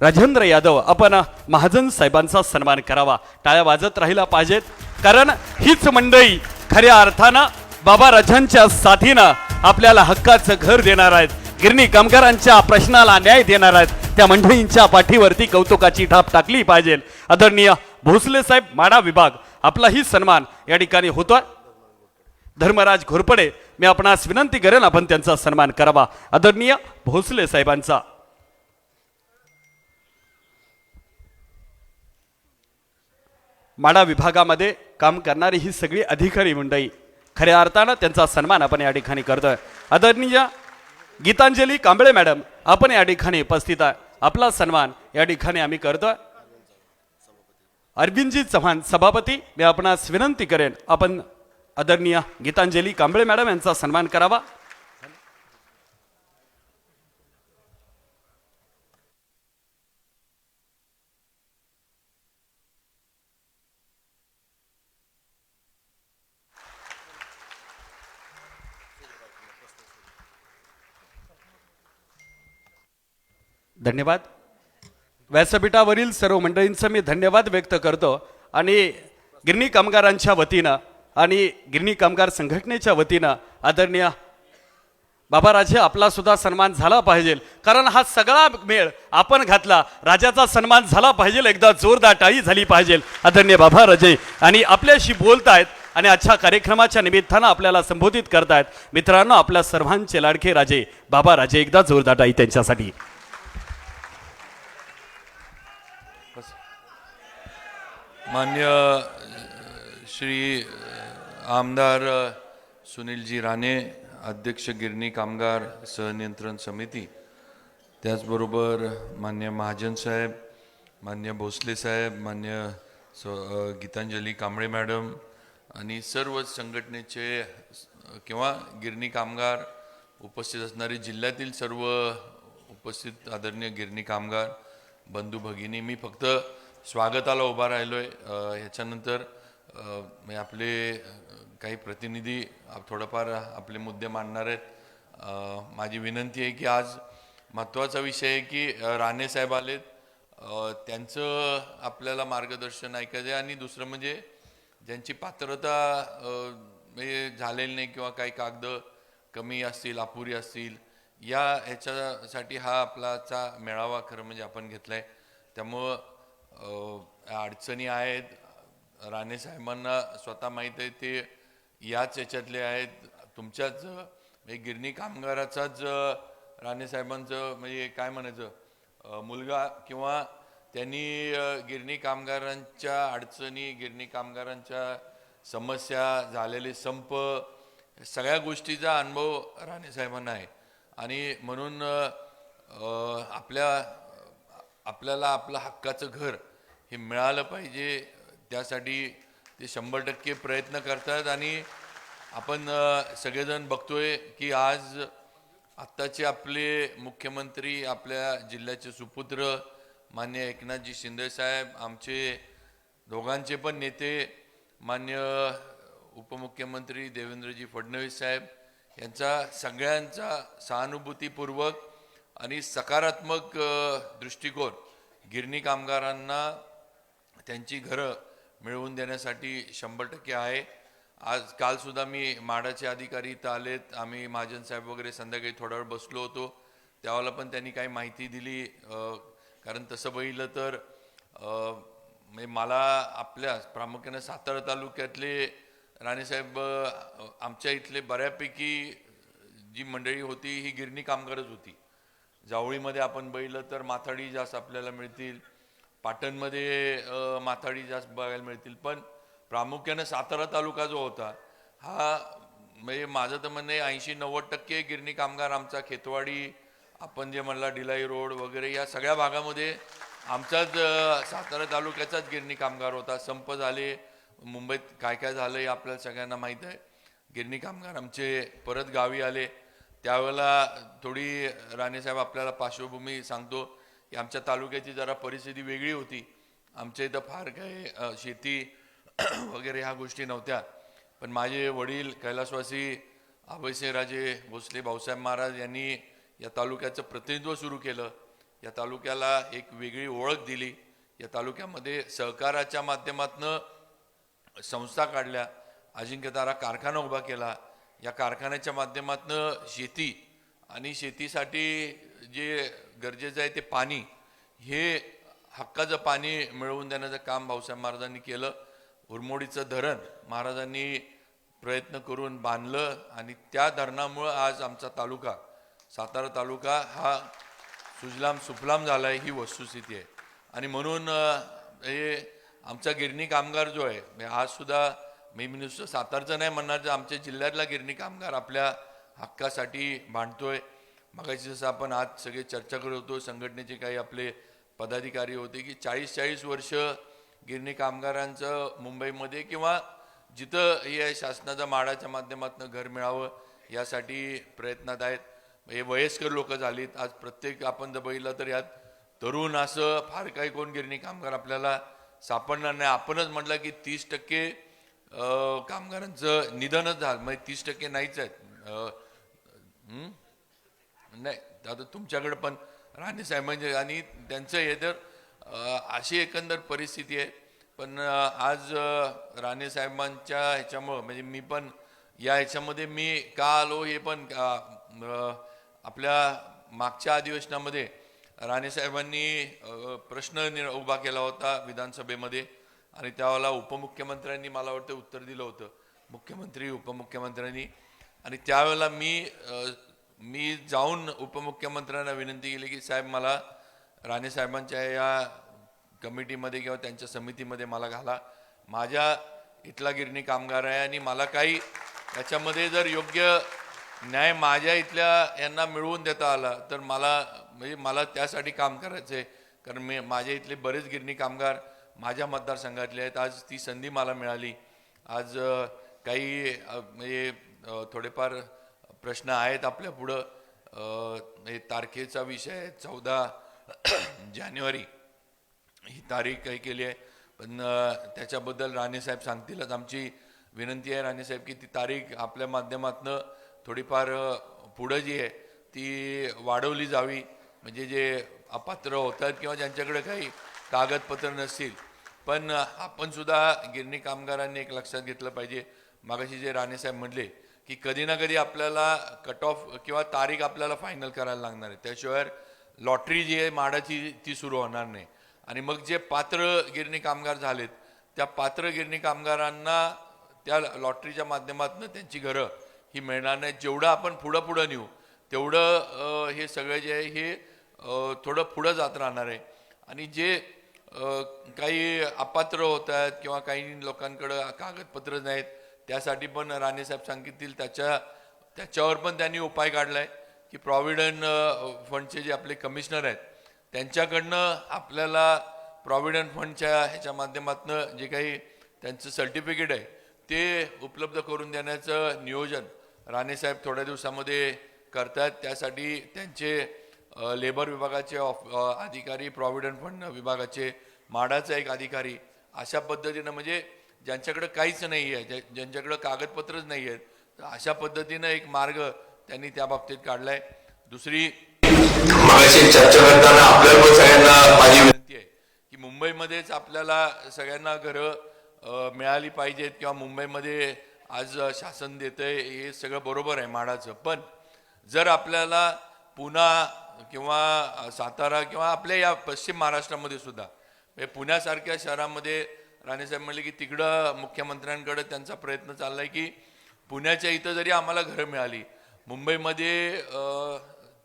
राजेंद्र यादव, आपण महाजन साहेबांचा सन्मान करावा. टाळ्या वाजत राहिला पाहिजेत, कारण हीच मंडळी खऱ्या अर्थानं बाबाराजांच्या साथीनं आपल्याला हक्काचं घर देणार आहेत, गिरणी कामगारांच्या प्रश्नाला न्याय देणार आहेत. त्या मंडळींच्या पाठीवरती कौतुकाची ठाप टाकली पाहिजे. आदरणीय भोसले साहेब माडा विभाग आपलाही सन्मान या ठिकाणी होतोय. धर्मराज घोरपडे, मी आपणास विनंती करेन आपण त्यांचा सन्मान करावा. आदरणीय भोसले साहेबांचा. माडा विभागामध्ये काम करणारी ही सगळी अधिकारी मंडळी, खऱ्या अर्थानं त्यांचा सन्मान आपण या ठिकाणी करतोय. आदरणीय गीतांजली कांबळे मॅडम, आपण या ठिकाणी उपस्थित आहे, आपला सन्मान या ठिकाणी आम्ही करतोय. अरविंदजी चव्हाण सभापती, मी आपणास विनंती करेन आपण आदरणीय गीतांजली कांबळे मॅडम यांचा सन्मान करावा. धन्यवाद. व्यासपीठावरील सर्व मंडळींचं मी धन्यवाद व्यक्त करतो आणि गिरणी कामगारांच्या वतीनं आणि गिरणी कामगार संघटनेच्या वतीनं आदरणीय बाबाराजे आपला सुद्धा सन्मान झाला पाहिजे, कारण हा सगळा मेळ आपण घातला, राजाचा सन्मान झाला पाहिजे. एकदा जोरदार टाळी झाली पाहिजे. आदरणीय बाबाराजे आणि आपल्याशी बोलतायत आणि आजच्या कार्यक्रमाच्या निमित्तानं आपल्याला संबोधित करतायत. मित्रांनो, आपल्या सर्वांचे लाडके राजे बाबाराजे, एकदा जोरदार टाळी त्यांच्यासाठी. मान्य श्री आमदार सुनीलजी राणे, अध्यक्ष गिरणी कामगार सहनियंत्रण समिती, त्याचबरोबर मान्य महाजन साहेब, मान्य भोसले साहेब, मान्य गीतांजली कांबळे मॅडम आणि सर्व संघटनेचे किंवा गिरणी कामगार उपस्थित असणारे, जिल्ह्यातील सर्व उपस्थित आदरणीय गिरणी कामगार बंधू भगिनी, मी फक्त स्वागताला उभा राहिलो आहे. ह्याच्यानंतर आपले काही प्रतिनिधी थोडंफार आपले मुद्दे मांडणार आहेत. माझी विनंती आहे की आज महत्त्वाचा विषय आहे की राणे साहेब आलेत, त्यांचं आपल्याला मार्गदर्शन ऐकायचं आहे. आणि दुसरं म्हणजे ज्यांची पात्रता म्हणजे झालेली नाही किंवा काही कागद कमी असतील, अपुरी असतील, या ह्याच्यासाठी हा आपलाचा मेळावा खरं म्हणजे आपण घेतला आहे. त्यामुळं अडचणी आहेत, राणे साहेबांना स्वतः माहीत आहे, ते याच याच्यातले आहेत. तुमच्याच म्हणजे गिरणी कामगाराचाच राणे साहेबांचं म्हणजे काय म्हणायचं मुलगा, किंवा त्यांनी गिरणी कामगारांच्या अडचणी, गिरणी कामगारांच्या समस्या, झालेले संप, सगळ्या गोष्टीचा अनुभव राणे साहेबांना आहे. आणि म्हणून आपल्याला आपलं हक्काचं घर हे मिळालं पाहिजे, त्यासाठी ते 100% प्रयत्न करतात. आणि आपण सगळेजण बघतोय की आज आत्ताचे आपले मुख्यमंत्री, आपल्या जिल्ह्याचे सुपुत्र मान्य एकनाथजी शिंदे साहेब, आमचे दोघांचे पण नेते मान्य उपमुख्यमंत्री देवेंद्रजी फडणवीस साहेब, यांचा सगळ्यांचा सहानुभूतीपूर्वक आणि सकारात्मक दृष्टिकोन गिरणी कामगारांना त्यांची घरं मिळवून देण्यासाठी 100% आहे. कालसुद्धा मी माडाचे अधिकारी इथं आलेत, आम्ही महाजन साहेब वगैरे संध्याकाळी थोडा वेळ बसलो होतो, त्यावेळेला पण त्यांनी काही माहिती दिली. कारण तसं बघितलं तर म्हणजे मला आपल्या प्रामुख्याने सातारा तालुक्यातले राणेसाहेब, आमच्या इथले बऱ्यापैकी जी मंडळी होती ही गिरणी कामगारच होती. जावळीमध्ये आपण बघितलं तर माथाडी जास्त आपल्याला मिळतील, पाटणमध्ये माथाडी जास्त बघायला मिळतील, पण प्रामुख्याने सातारा तालुका जो होता हा म्हणजे माझं तर म्हणणं 80-90% गिरणी कामगार आमचा खेतवाडी, आपण जे म्हणला डिलाई रोड वगैरे या सगळ्या भागामध्ये आमचाच सातारा तालुक्याचाच गिरणी कामगार होता. संप झाले, मुंबईत काय काय झालं हे आपल्याला सगळ्यांना माहीत आहे. गिरणी कामगार आमचे परत गावी आले, त्यावेळेला थोडी राणेसाहेब आपल्याला पार्श्वभूमी सांगतो की आमच्या तालुक्याची जरा परिस्थिती वेगळी होती. आमच्या इथं फार काही शेती वगैरे ह्या गोष्टी नव्हत्या, पण माझे वडील कैलासवासी अभयसिंहराजे भोसले भाऊसाहेब महाराज यांनी या तालुक्याचं प्रतिनिधित्व सुरू केलं. या तालुक्याला एक वेगळी ओळख दिली. या तालुक्यामध्ये सहकाराच्या माध्यमातून संस्था काढल्या, अजिंक्यतारा कारखाना उभा केला. या कारखान्याच्या माध्यमातून शेती आणि शेतीसाठी जे गरजेचं आहे ते पाणी, हे हक्काचं पाणी मिळवून देण्याचं काम भाऊसाहेब महाराजांनी केलं. उरमोडीचं धरण महाराजांनी प्रयत्न करून बांधलं आणि त्या धरणामुळं आज आमचा तालुका, सातारा तालुका हा सुजलाम सुफलाम झाला आहे, ही वस्तुस्थिती आहे. आणि म्हणून हे आमचा गिरणी कामगार जो आहे, आज सुद्धा मी नुसतं सातारचं नाही म्हणणार, तर आमच्या जिल्ह्यातला गिरणी कामगार आपल्या हक्कासाठी भांडतोय. मगाशी जसं आपण आज सगळे चर्चा करत होतो, संघटनेचे काही आपले पदाधिकारी होते की 40-40 वर्ष गिरणी कामगारांचं मुंबईमध्ये किंवा जिथं हे शासनाच्या माडाच्या माध्यमातून घर मिळावं यासाठी प्रयत्नात आहेत. हे वयस्कर लोक झालीत. आज प्रत्येक आपण जर बघितलं तर यात तरुण असं फार काही कोण गिरणी कामगार आपल्याला सापडणार नाही. आपणच म्हटलं की 30% कामगारांचं निधनच झालं, म्हणजे 30% नाहीच आहेत. नाही आता तुमच्याकडे पण राणे साहेबांचे आणि त्यांचं हे तर अशी एकंदर परिस्थिती आहे. पण आज राणे साहेबांच्या ह्याच्यामुळं म्हणजे मी पण या ह्याच्यामध्ये मी का आलो हे पण आपल्या मागच्या अधिवेशनामध्ये राणे साहेबांनी प्रश्न उभा केला होता विधानसभेमध्ये आणि त्यावेळेला उपमुख्यमंत्र्यांनी मला वाटतं उत्तर दिलं होतं, मुख्यमंत्री उपमुख्यमंत्र्यांनी. आणि त्यावेळेला मी जाऊन उपमुख्यमंत्र्यांना विनंती केली की साहेब मला राणे साहेबांच्या या कमिटीमध्ये किंवा त्यांच्या समितीमध्ये मला घाला. माझ्या इथला गिरणी कामगार आहे आणि मला काही याच्यामध्ये जर योग्य न्याय माझ्या इथल्या यांना मिळवून देता आला तर मला त्यासाठी काम करायचं आहे. कारण माझ्या इथले बरेच गिरणी कामगार माझ्या मतदारसंघातले आहेत. आज ती संधी मला मिळाली. आज काही म्हणजे थोडेफार प्रश्न आहेत आपल्या पुढं. हे तारखेचा विषय आहे, 14 जानेवारी ही तारीख काही केली आहे, पण त्याच्याबद्दल राणेसाहेब सांगतीलच. आमची विनंती आहे राणेसाहेब की ती तारीख आपल्या माध्यमातून थोडीफार पुढं जी आहे ती वाढवली जावी. म्हणजे जे अपात्र होतात किंवा ज्यांच्याकडे काही कागदपत्र नसतील, पण आपण सुद्धा गिरणी कामगारांनी एक लक्षात घेतलं पाहिजे. मागाशी जे राणेसाहेब म्हटले की कधी ना कधी आपल्याला कट ऑफ किंवा तारीख आपल्याला फायनल करायला लागणार आहे, त्याशिवाय लॉटरी जी आहे माडाची ती सुरू होणार नाही. आणि मग जे पात्र गिरणी कामगार झालेत त्या पात्र गिरणी कामगारांना त्या लॉटरीच्या माध्यमातून त्यांची घरं ही मिळणार नाही. जेवढं आपण पुढं नेऊ तेवढं हे सगळं जे आहे हे थोडं पुढं जात राहणार आहे. आणि जे काही अपात्र होत आहेत किंवा काही लोकांकडं कागदपत्र नाहीत त्यासाठी पण राणेसाहेब सांगिततील त्याच्यावर पण त्यांनी उपाय काढला आहे की प्रॉव्हिडंट फंडचे जे आपले कमिशनर आहेत त्यांच्याकडनं आपल्याला प्रॉव्हिडंट फंडच्या ह्याच्या माध्यमातून जे काही त्यांचं सर्टिफिकेट आहे ते उपलब्ध करून देण्याचं नियोजन राणेसाहेब थोड्या दिवसामध्ये करतात. त्यासाठी त्यांचे लेबर विभागाचे अधिकारी, प्रॉव्हिडंट फंड विभागाचे, माडाचा एक अधिकारी अशा पद्धतीनं म्हणजे ज्यांच्याकडे काहीच नाही आहे, ज्यांच्याकडे कागदपत्रच नाही आहेत, तर अशा पद्धतीनं एक मार्ग त्यांनी त्या बाबतीत काढलाय. दुसरी मागाशी चर्चा करताना आपल्याला पण सगळ्यांना माझी विनंती आहे की मुंबईमध्येच आपल्याला सगळ्यांना घरं मिळाली पाहिजेत किंवा मुंबईमध्ये आज शासन देतंय हे सगळं बरोबर आहे माडाचं. पण जर आपल्याला पुणा किंवा सातारा किंवा आपल्या या पश्चिम महाराष्ट्रामध्ये सुद्धा म्हणजे पुण्यासारख्या शहरामध्ये राणेसाहेब म्हणले की तिकडं मुख्यमंत्र्यांकडे त्यांचा प्रयत्न चाललाय की पुण्याच्या इथं जरी आम्हाला घरं मिळाली, मुंबईमध्ये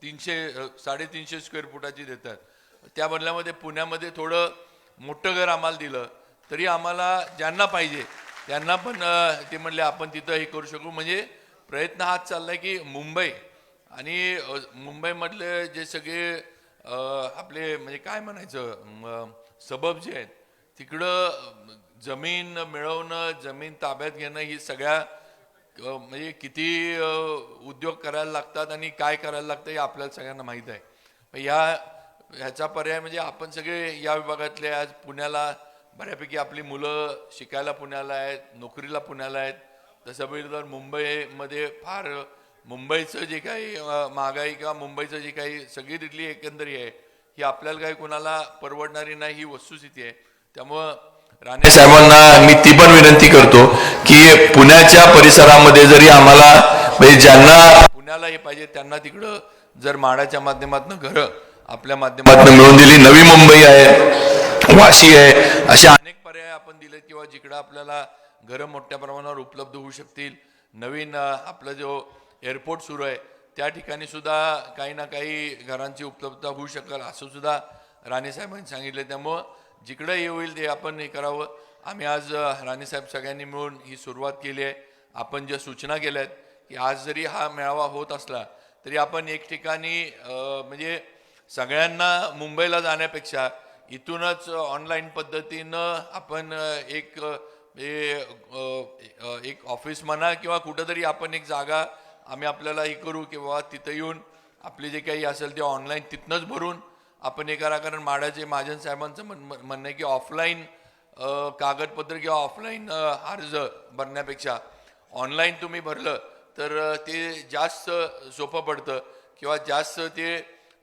300-350 स्क्वेअर फुटाची देतात, त्या बदल्यामध्ये पुण्यामध्ये थोडं मोठं घर आम्हाला दिलं तरी आम्हाला ज्यांना पाहिजे त्यांना पण ते म्हणले आपण तिथं हे करू शकू. म्हणजे प्रयत्न हाच चाललाय की मुंबई आणि मुंबईमधले जे सगळे आपले म्हणजे काय म्हणायचं सबब जे आहेत तिकडं जमीन मिळवणं, जमीन ताब्यात घेणं ही सगळ्या म्हणजे किती उद्योग करायला लागतात आणि काय करायला लागतं हे आपल्याला सगळ्यांना माहीत आहे. ह्याचा पर्याय म्हणजे आपण सगळे या विभागातले आज पुण्याला बऱ्यापैकी आपली मुलं शिकायला पुण्याला आहेत, नोकरीला पुण्याला आहेत. तसं बघितलं तर मुंबईमध्ये फार मुंबईचं जे काही महागाई किंवा मुंबईचं जे काही सगळी तिथली एकंदरी आहे ही आपल्याला काही कोणाला परवडणारी नाही ही वस्तुस्थिती आहे. त्यामुळं राणे साहेबांना मी ती पण विनंती करतो की पुण्याच्या परिसरामध्ये जरी आम्हाला म्हणजे ज्यांना पुण्याला हे पाहिजे त्यांना तिकडं जर माडाच्या माध्यमातून घरं आपल्या माध्यमातून मिळवून दिली, नवी मुंबई आहे, वाशी आहे, अशा अनेक पर्याय आपण दिले किंवा जिकडं आपल्याला घरं मोठ्या प्रमाणावर उपलब्ध होऊ शकतील. नवीन आपला जो एअरपोर्ट सुरू आहे त्या ठिकाणी सुद्धा काही ना काही घरांची उपलब्धता होऊ शकेल असं सुद्धा राणेसाहेबांनी सांगितलं. त्यामुळं जिकडं हे होईल ते आपण हे करावं. आम्ही आज राणेसाहेब सगळ्यांनी मिळून ही सुरुवात केली आहे. आपण ज्या सूचना केल्या आहेत की आज जरी हा मेळावा होत असला तरी आपण एक ठिकाणी म्हणजे सगळ्यांना मुंबईला जाण्यापेक्षा इथूनच ऑनलाईन पद्धतीनं आपण एक ऑफिस म्हणा किंवा कुठंतरी आपण एक जागा आम्ही आपल्याला हे करू किंवा तिथं येऊन आपले जे काही असेल ते ऑनलाईन तिथनंच भरून आपण हे करा. कारण माडाचे महाजन साहेबांचं म्हणणं आहे की ऑफलाईन कागदपत्र किंवा ऑफलाईन अर्ज भरण्यापेक्षा ऑनलाईन तुम्ही भरलं तर ते जास्त सोपं पडतं किंवा जास्त ते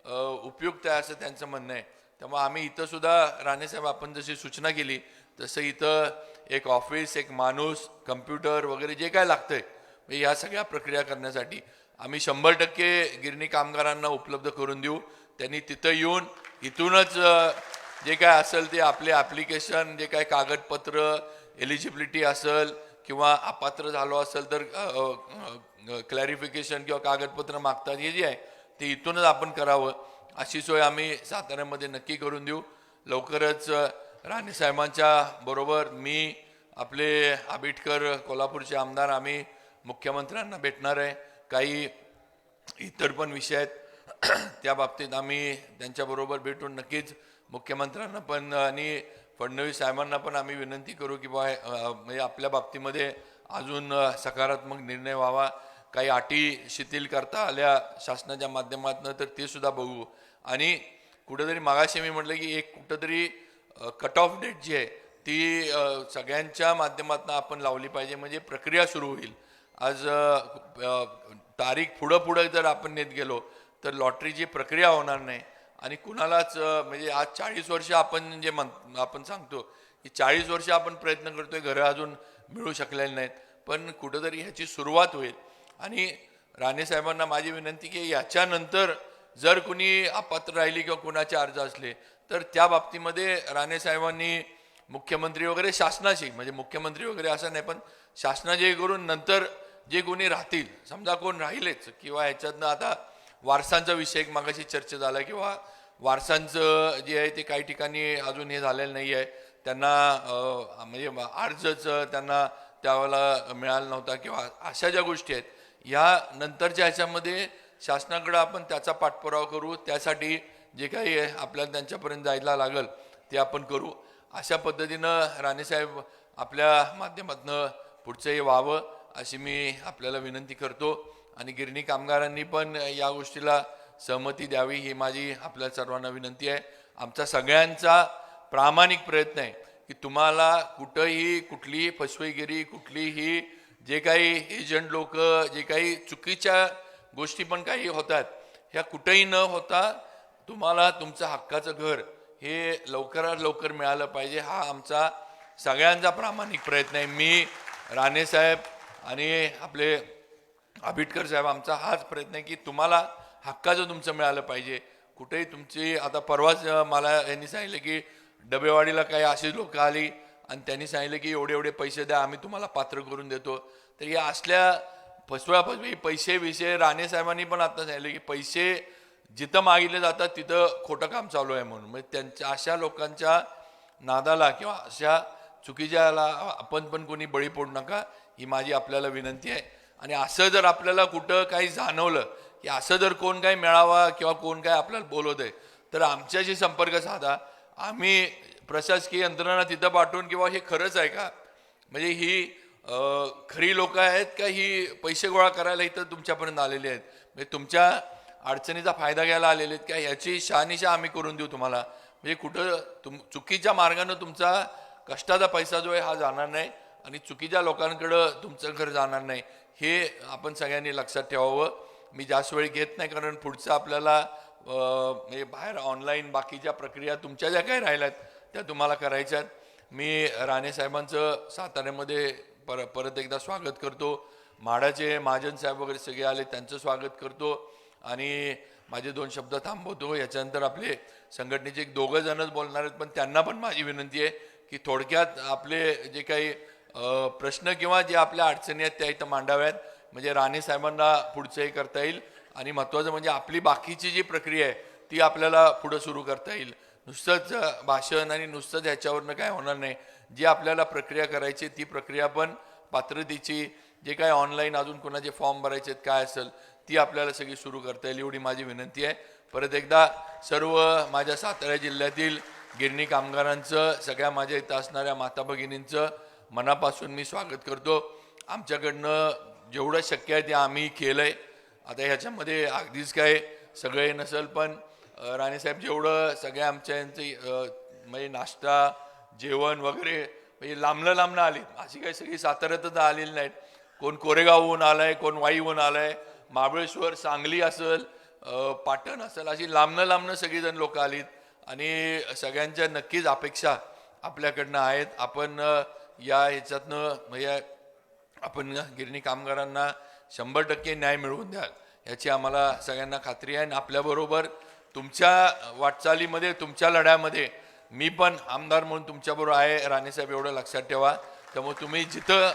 उपयुक्त आहे असं त्यांचं म्हणणं आहे. त्यामुळे आम्ही इथं सुद्धा राणेसाहेब आपण जशी सूचना केली तसं इथं एक ऑफिस, एक माणूस, कम्प्युटर वगैरे जे काय लागतंय या सगळ्या प्रक्रिया करण्यासाठी आम्ही 100% गिरणी कामगारांना उपलब्ध करून देऊ. त्यांनी तिथं येऊन इथूनच जे काय असेल ते आपले ॲप्लिकेशन, जे काय कागदपत्र, एलिजिबिलिटी असेल किंवा अपात्र झालो असेल तर क्लॅरिफिकेशन किंवा कागदपत्र मागतात हे जे आहे ते इथूनच आपण करावं अशी सोय आम्ही साताऱ्यामध्ये नक्की करून देऊ. लवकरच राणेसाहेबांच्या बरोबर मी, आपले आबिटकर कोल्हापूरचे आमदार आम्ही मुख्यमंत्र्यांना भेटणार आहे. काही इतर पण विषय आहेत त्या बाबतीत आम्ही त्यांच्याबरोबर भेटून नक्कीच मुख्यमंत्र्यांना पण आणि फडणवीस साहेबांना पण आम्ही विनंती करू की म्हणजे आपल्या बाबतीमध्ये अजून सकारात्मक निर्णय व्हावा. काही अटी शिथिल करता आल्या शासनाच्या माध्यमातून तर ते सुद्धा बघू. आणि कुठेतरी मागाशी मी म्हटलं की एक कुठंतरी कट ऑफ डेट जी आहे ती सगळ्यांच्या माध्यमातून आपण लावली पाहिजे म्हणजे प्रक्रिया सुरू होईल. आज तारीख पुढं जर आपण नेत गेलो तर लॉटरीची प्रक्रिया होणार नाही आणि कुणालाच म्हणजे आज 40 वर्ष आपण जे आपण सांगतो की 40 वर्ष आपण प्रयत्न करतोय, घरं अजून मिळू शकलेली नाहीत, पण कुठंतरी ह्याची सुरुवात होईल. आणि राणेसाहेबांना माझी विनंती की याच्यानंतर जर कुणी अपात्र राहिली किंवा कुणाचे अर्ज असले तर त्या बाबतीमध्ये राणेसाहेबांनी मुख्यमंत्री वगैरे शासनाची, म्हणजे मुख्यमंत्री वगैरे असं नाही, पण शासनाचे करून नंतर जे कोणी राहतील, समजा कोण राहिलेच किंवा ह्याच्यातनं आता वारसांचा विषय एक मागाशी चर्चा झाला, किंवा वारसांचं जे आहे ते काही ठिकाणी अजून हे झालेलं नाही आहे, त्यांना म्हणजे अर्जच त्यांना त्यावेळेला मिळाला नव्हता, किंवा अशा ज्या गोष्टी आहेत ह्या नंतरच्या ह्याच्यामध्ये शासनाकडं आपण त्याचा पाठपुरावा करू, त्यासाठी जे काही आपल्याला त्यांच्यापर्यंत जायला लागेल ते आपण करू. अशा पद्धतीनं राणेसाहेब आपल्या माध्यमातून पुढचंही व्हावं अशी मी आपल्याला विनंती करतो. आणि गिरणी कामगारांनी पण या गोष्टीला सहमती द्यावी ही माझी आपल्या सर्वांना विनंती आहे. आमचा सगळ्यांचा प्रामाणिक प्रयत्न आहे की तुम्हाला कुठंही कुठलीही फसवेगिरी, कुठलीही जे काही एजंट लोक जे काही चुकीच्या गोष्टी पण काही होतात ह्या कुठंही न होता तुम्हाला तुमचं हक्काचं घर हे लवकरात लवकर मिळालं पाहिजे, हा आमचा सगळ्यांचा प्रामाणिक प्रयत्न आहे. मी, राणेसाहेब आणि आपले आबिटकर साहेब, आमचा हाच प्रयत्न आहे की तुम्हाला हक्काचं तुमचं मिळालं पाहिजे. कुठेही तुमची आता परवाच मला यांनी सांगितलं की डबेवाडीला काही अशी लोक आली आणि त्यांनी सांगितलं की एवढे एवढे पैसे द्या, आम्ही तुम्हाला पात्र करून देतो. तर या असल्या फसवी पैसे विषय राणेसाहेबांनी पण आता सांगितलं की पैसे जिथं मागितले जातात तिथं खोटं काम चालू आहे म्हणून. म्हणजे त्यांच्या अशा लोकांच्या नादाला किंवा अशा चुकीच्याला आपण पण कोणी बळी पडू नका ही माझी आपल्याला विनंती आहे. आणि असं जर आपल्याला कुठं काही जाणवलं की असं जर कोण काही मिळावा किंवा कोण काय आपल्याला बोलवत आहे तर आमच्याशी संपर्क साधा. आम्ही प्रशासकीय यंत्रणा तिथं पाठवून किंवा हे खरंच आहे का, म्हणजे ही खरी लोक आहेत का ही पैसे गोळा करायला इथं तुमच्यापर्यंत आलेले आहेत, म्हणजे तुमच्या अडचणीचा फायदा घ्यायला आलेले आहेत का, ह्याची शहानिशा आम्ही करून देऊ तुम्हाला. म्हणजे कुठं चुकीच्या मार्गानं तुमचा कष्टाचा पैसा जो आहे हा जाणार नाही आणि चुकीच्या लोकांकडं तुमचं घर जाणार नाही, हे आपण सगळ्यांनी लक्षात ठेवावं. मी जास्त वेळ घेत नाही कारण पुढचं आपल्याला म्हणजे बाहेर ऑनलाईन बाकीच्या प्रक्रिया तुमच्या ज्या काही राहिल्यात त्या तुम्हाला करायच्यात. मी राणेसाहेबांचं साताऱ्यामध्ये परत एकदा स्वागत करतो. म्हाडाचे महाजन साहेब वगैरे सगळे आले त्यांचं स्वागत करतो आणि माझे 2 शब्द थांबवतो. याच्यानंतर आपले संघटनेचे 2 जणच बोलणार आहेत, पण त्यांना पण माझी विनंती आहे की थोडक्यात आपले जे काही प्रश्न किंवा जे आपल्या अडचणी आहेत त्या इथं मांडाव्यात, म्हणजे राणेसाहेबांना पुढचंही करता येईल. आणि महत्त्वाचं म्हणजे आपली बाकीची जी प्रक्रिया आहे ती आपल्याला पुढं सुरू करता येईल. नुसतंच भाषण आणि नुसतंच ह्याच्यावरनं काय होणार नाही. जी आपल्याला प्रक्रिया करायची ती प्रक्रिया पण पात्रतेची जे काय ऑनलाईन अजून कोणाचे फॉर्म भरायचे आहेत काय असेल ती आपल्याला सगळी सुरू करता येईल एवढी माझी विनंती आहे. परत एकदा सर्व माझ्या सातारा जिल्ह्यातील गिरणी कामगारांचं, सगळ्या माझ्या इथं असणाऱ्या माता भगिनींचं मनापासून मी स्वागत करतो. आमच्याकडनं जेवढं शक्य आहे ते आम्ही केलं आहे. आता ह्याच्यामध्ये अगदीच काय सगळे नसेल, पण राणेसाहेब जेवढं सगळ्या आमच्या यांचं म्हणजे नाश्ता जेवण वगैरे म्हणजे लांबनं आली, अशी काही सगळी साताऱ्यातच आलेली नाहीत. कोण कोरेगावहून आलं आहे, कोण वाईहून आलं आहे, महाबळेश्वर, सांगली असेल, पाटण असेल, अशी लांबनं सगळीजण लोक आलीत आणि सगळ्यांच्या नक्कीच अपेक्षा आपल्याकडनं आहेत. आपण या ह्याच्यातनं म्हणजे आपण गिरणी कामगारांना 100% न्याय मिळवून द्याल याची आम्हाला सगळ्यांना खात्री आहे. आणि आपल्याबरोबर तुमच्या वाटचालीमध्ये, तुमच्या लढ्यामध्ये मी पण आमदार म्हणून तुमच्याबरोबर आहे राणेसाहेब, एवढं लक्षात ठेवा. त्यामुळे तुम्ही जिथं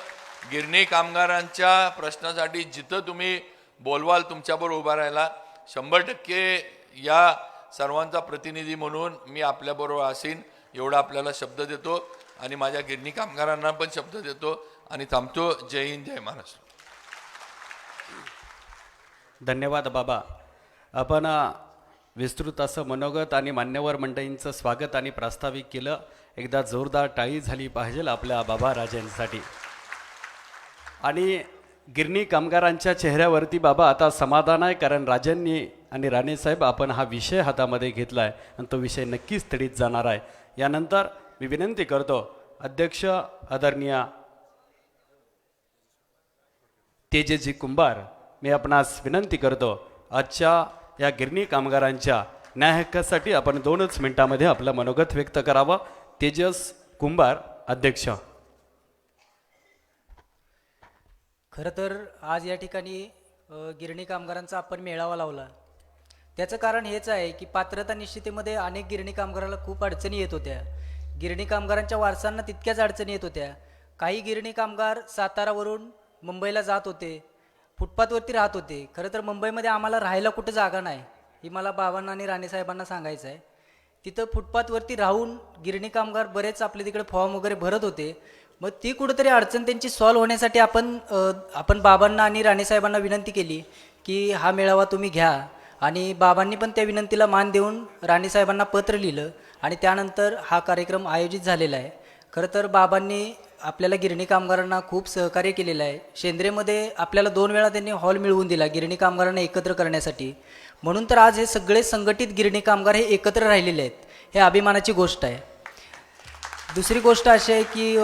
गिरणी कामगारांच्या प्रश्नासाठी जिथं तुम्ही बोलवाल तुमच्याबरोबर उभा राहायला 100% या सर्वांचा प्रतिनिधी म्हणून मी आपल्याबरोबर असेन एवढा आपल्याला शब्द देतो आणि माझ्या गिरणी कामगारांना पण शब्द देतो आणि थांबतो. जय हिंद, जय महाराष्ट्र. धन्यवाद बाबा. आपण विस्तृत असं मनोगत आणि मान्यवर मंडळींचं स्वागत आणि प्रास्ताविक केलं. एकदा जोरदार टाळी झाली पाहिजे आपल्या बाबा राजांसाठी. आणि गिरणी कामगारांच्या चेहऱ्यावरती बाबा आता समाधान आहे, कारण राजांनी आणि राणेसाहेब आपण हा विषय हातामध्ये घेतला आहे आणि तो विषय नक्कीच तडीत जाणार आहे. यानंतर मी विनंती करतो अध्यक्ष आदरणीय तेजजी कुंभार, मी आपणास विनंती करतो आजच्या या गिरणी कामगारांच्या न्याय हक्कासाठी आपण 2च मिनिटामध्ये आपलं मनोगत व्यक्त करावं. तेजस कुंभार अध्यक्ष. खरं तर आज या ठिकाणी गिरणी कामगारांचा आपण मेळावा लावला. त्याचं कारण हेच आहे की पात्रता निश्चितीमध्ये अनेक गिरणी कामगाराला खूप अडचणी येत होत्या गिरणी कामगारांच्या वारसांना तितक्याच अडचणी येत होत्या. काही गिरणी कामगार सातारावरून मुंबईला जात होते, फुटपाथवरती राहत होते. खरं तर मुंबईमध्ये आम्हाला राहायला कुठं जागा नाही, ही मला बाबांना आणि राणेसाहेबांना सांगायचं आहे. तिथं फुटपाथवरती राहून गिरणी कामगार बरेच आपले तिकडे फॉर्म वगैरे भरत होते. मग ती कुठंतरी अडचण त्यांची सॉल्व्ह होण्यासाठी आपण बाबांना आणि राणेसाहेबांना विनंती केली की हा मेळावा तुम्ही घ्या. आणि बाबांनी पण त्या विनंतीला मान देऊन राणेसाहेबांना पत्र लिहिलं आणि त्यानंतर हा कार्यक्रम आयोजित झालेला आहे. खरं तर बाबांनी आपल्याला गिरणी कामगारांना खूप सहकार्य केलेलं आहे. शेंद्रेमध्ये आपल्याला 2 वेळा त्यांनी हॉल मिळवून दिला गिरणी कामगारांना एकत्र करण्यासाठी. म्हणून तर आज हे सगळे संघटित गिरणी कामगार हे एकत्र राहिलेले आहेत, हे अभिमानाची गोष्ट आहे. दुसरी गोष्ट अशी आहे की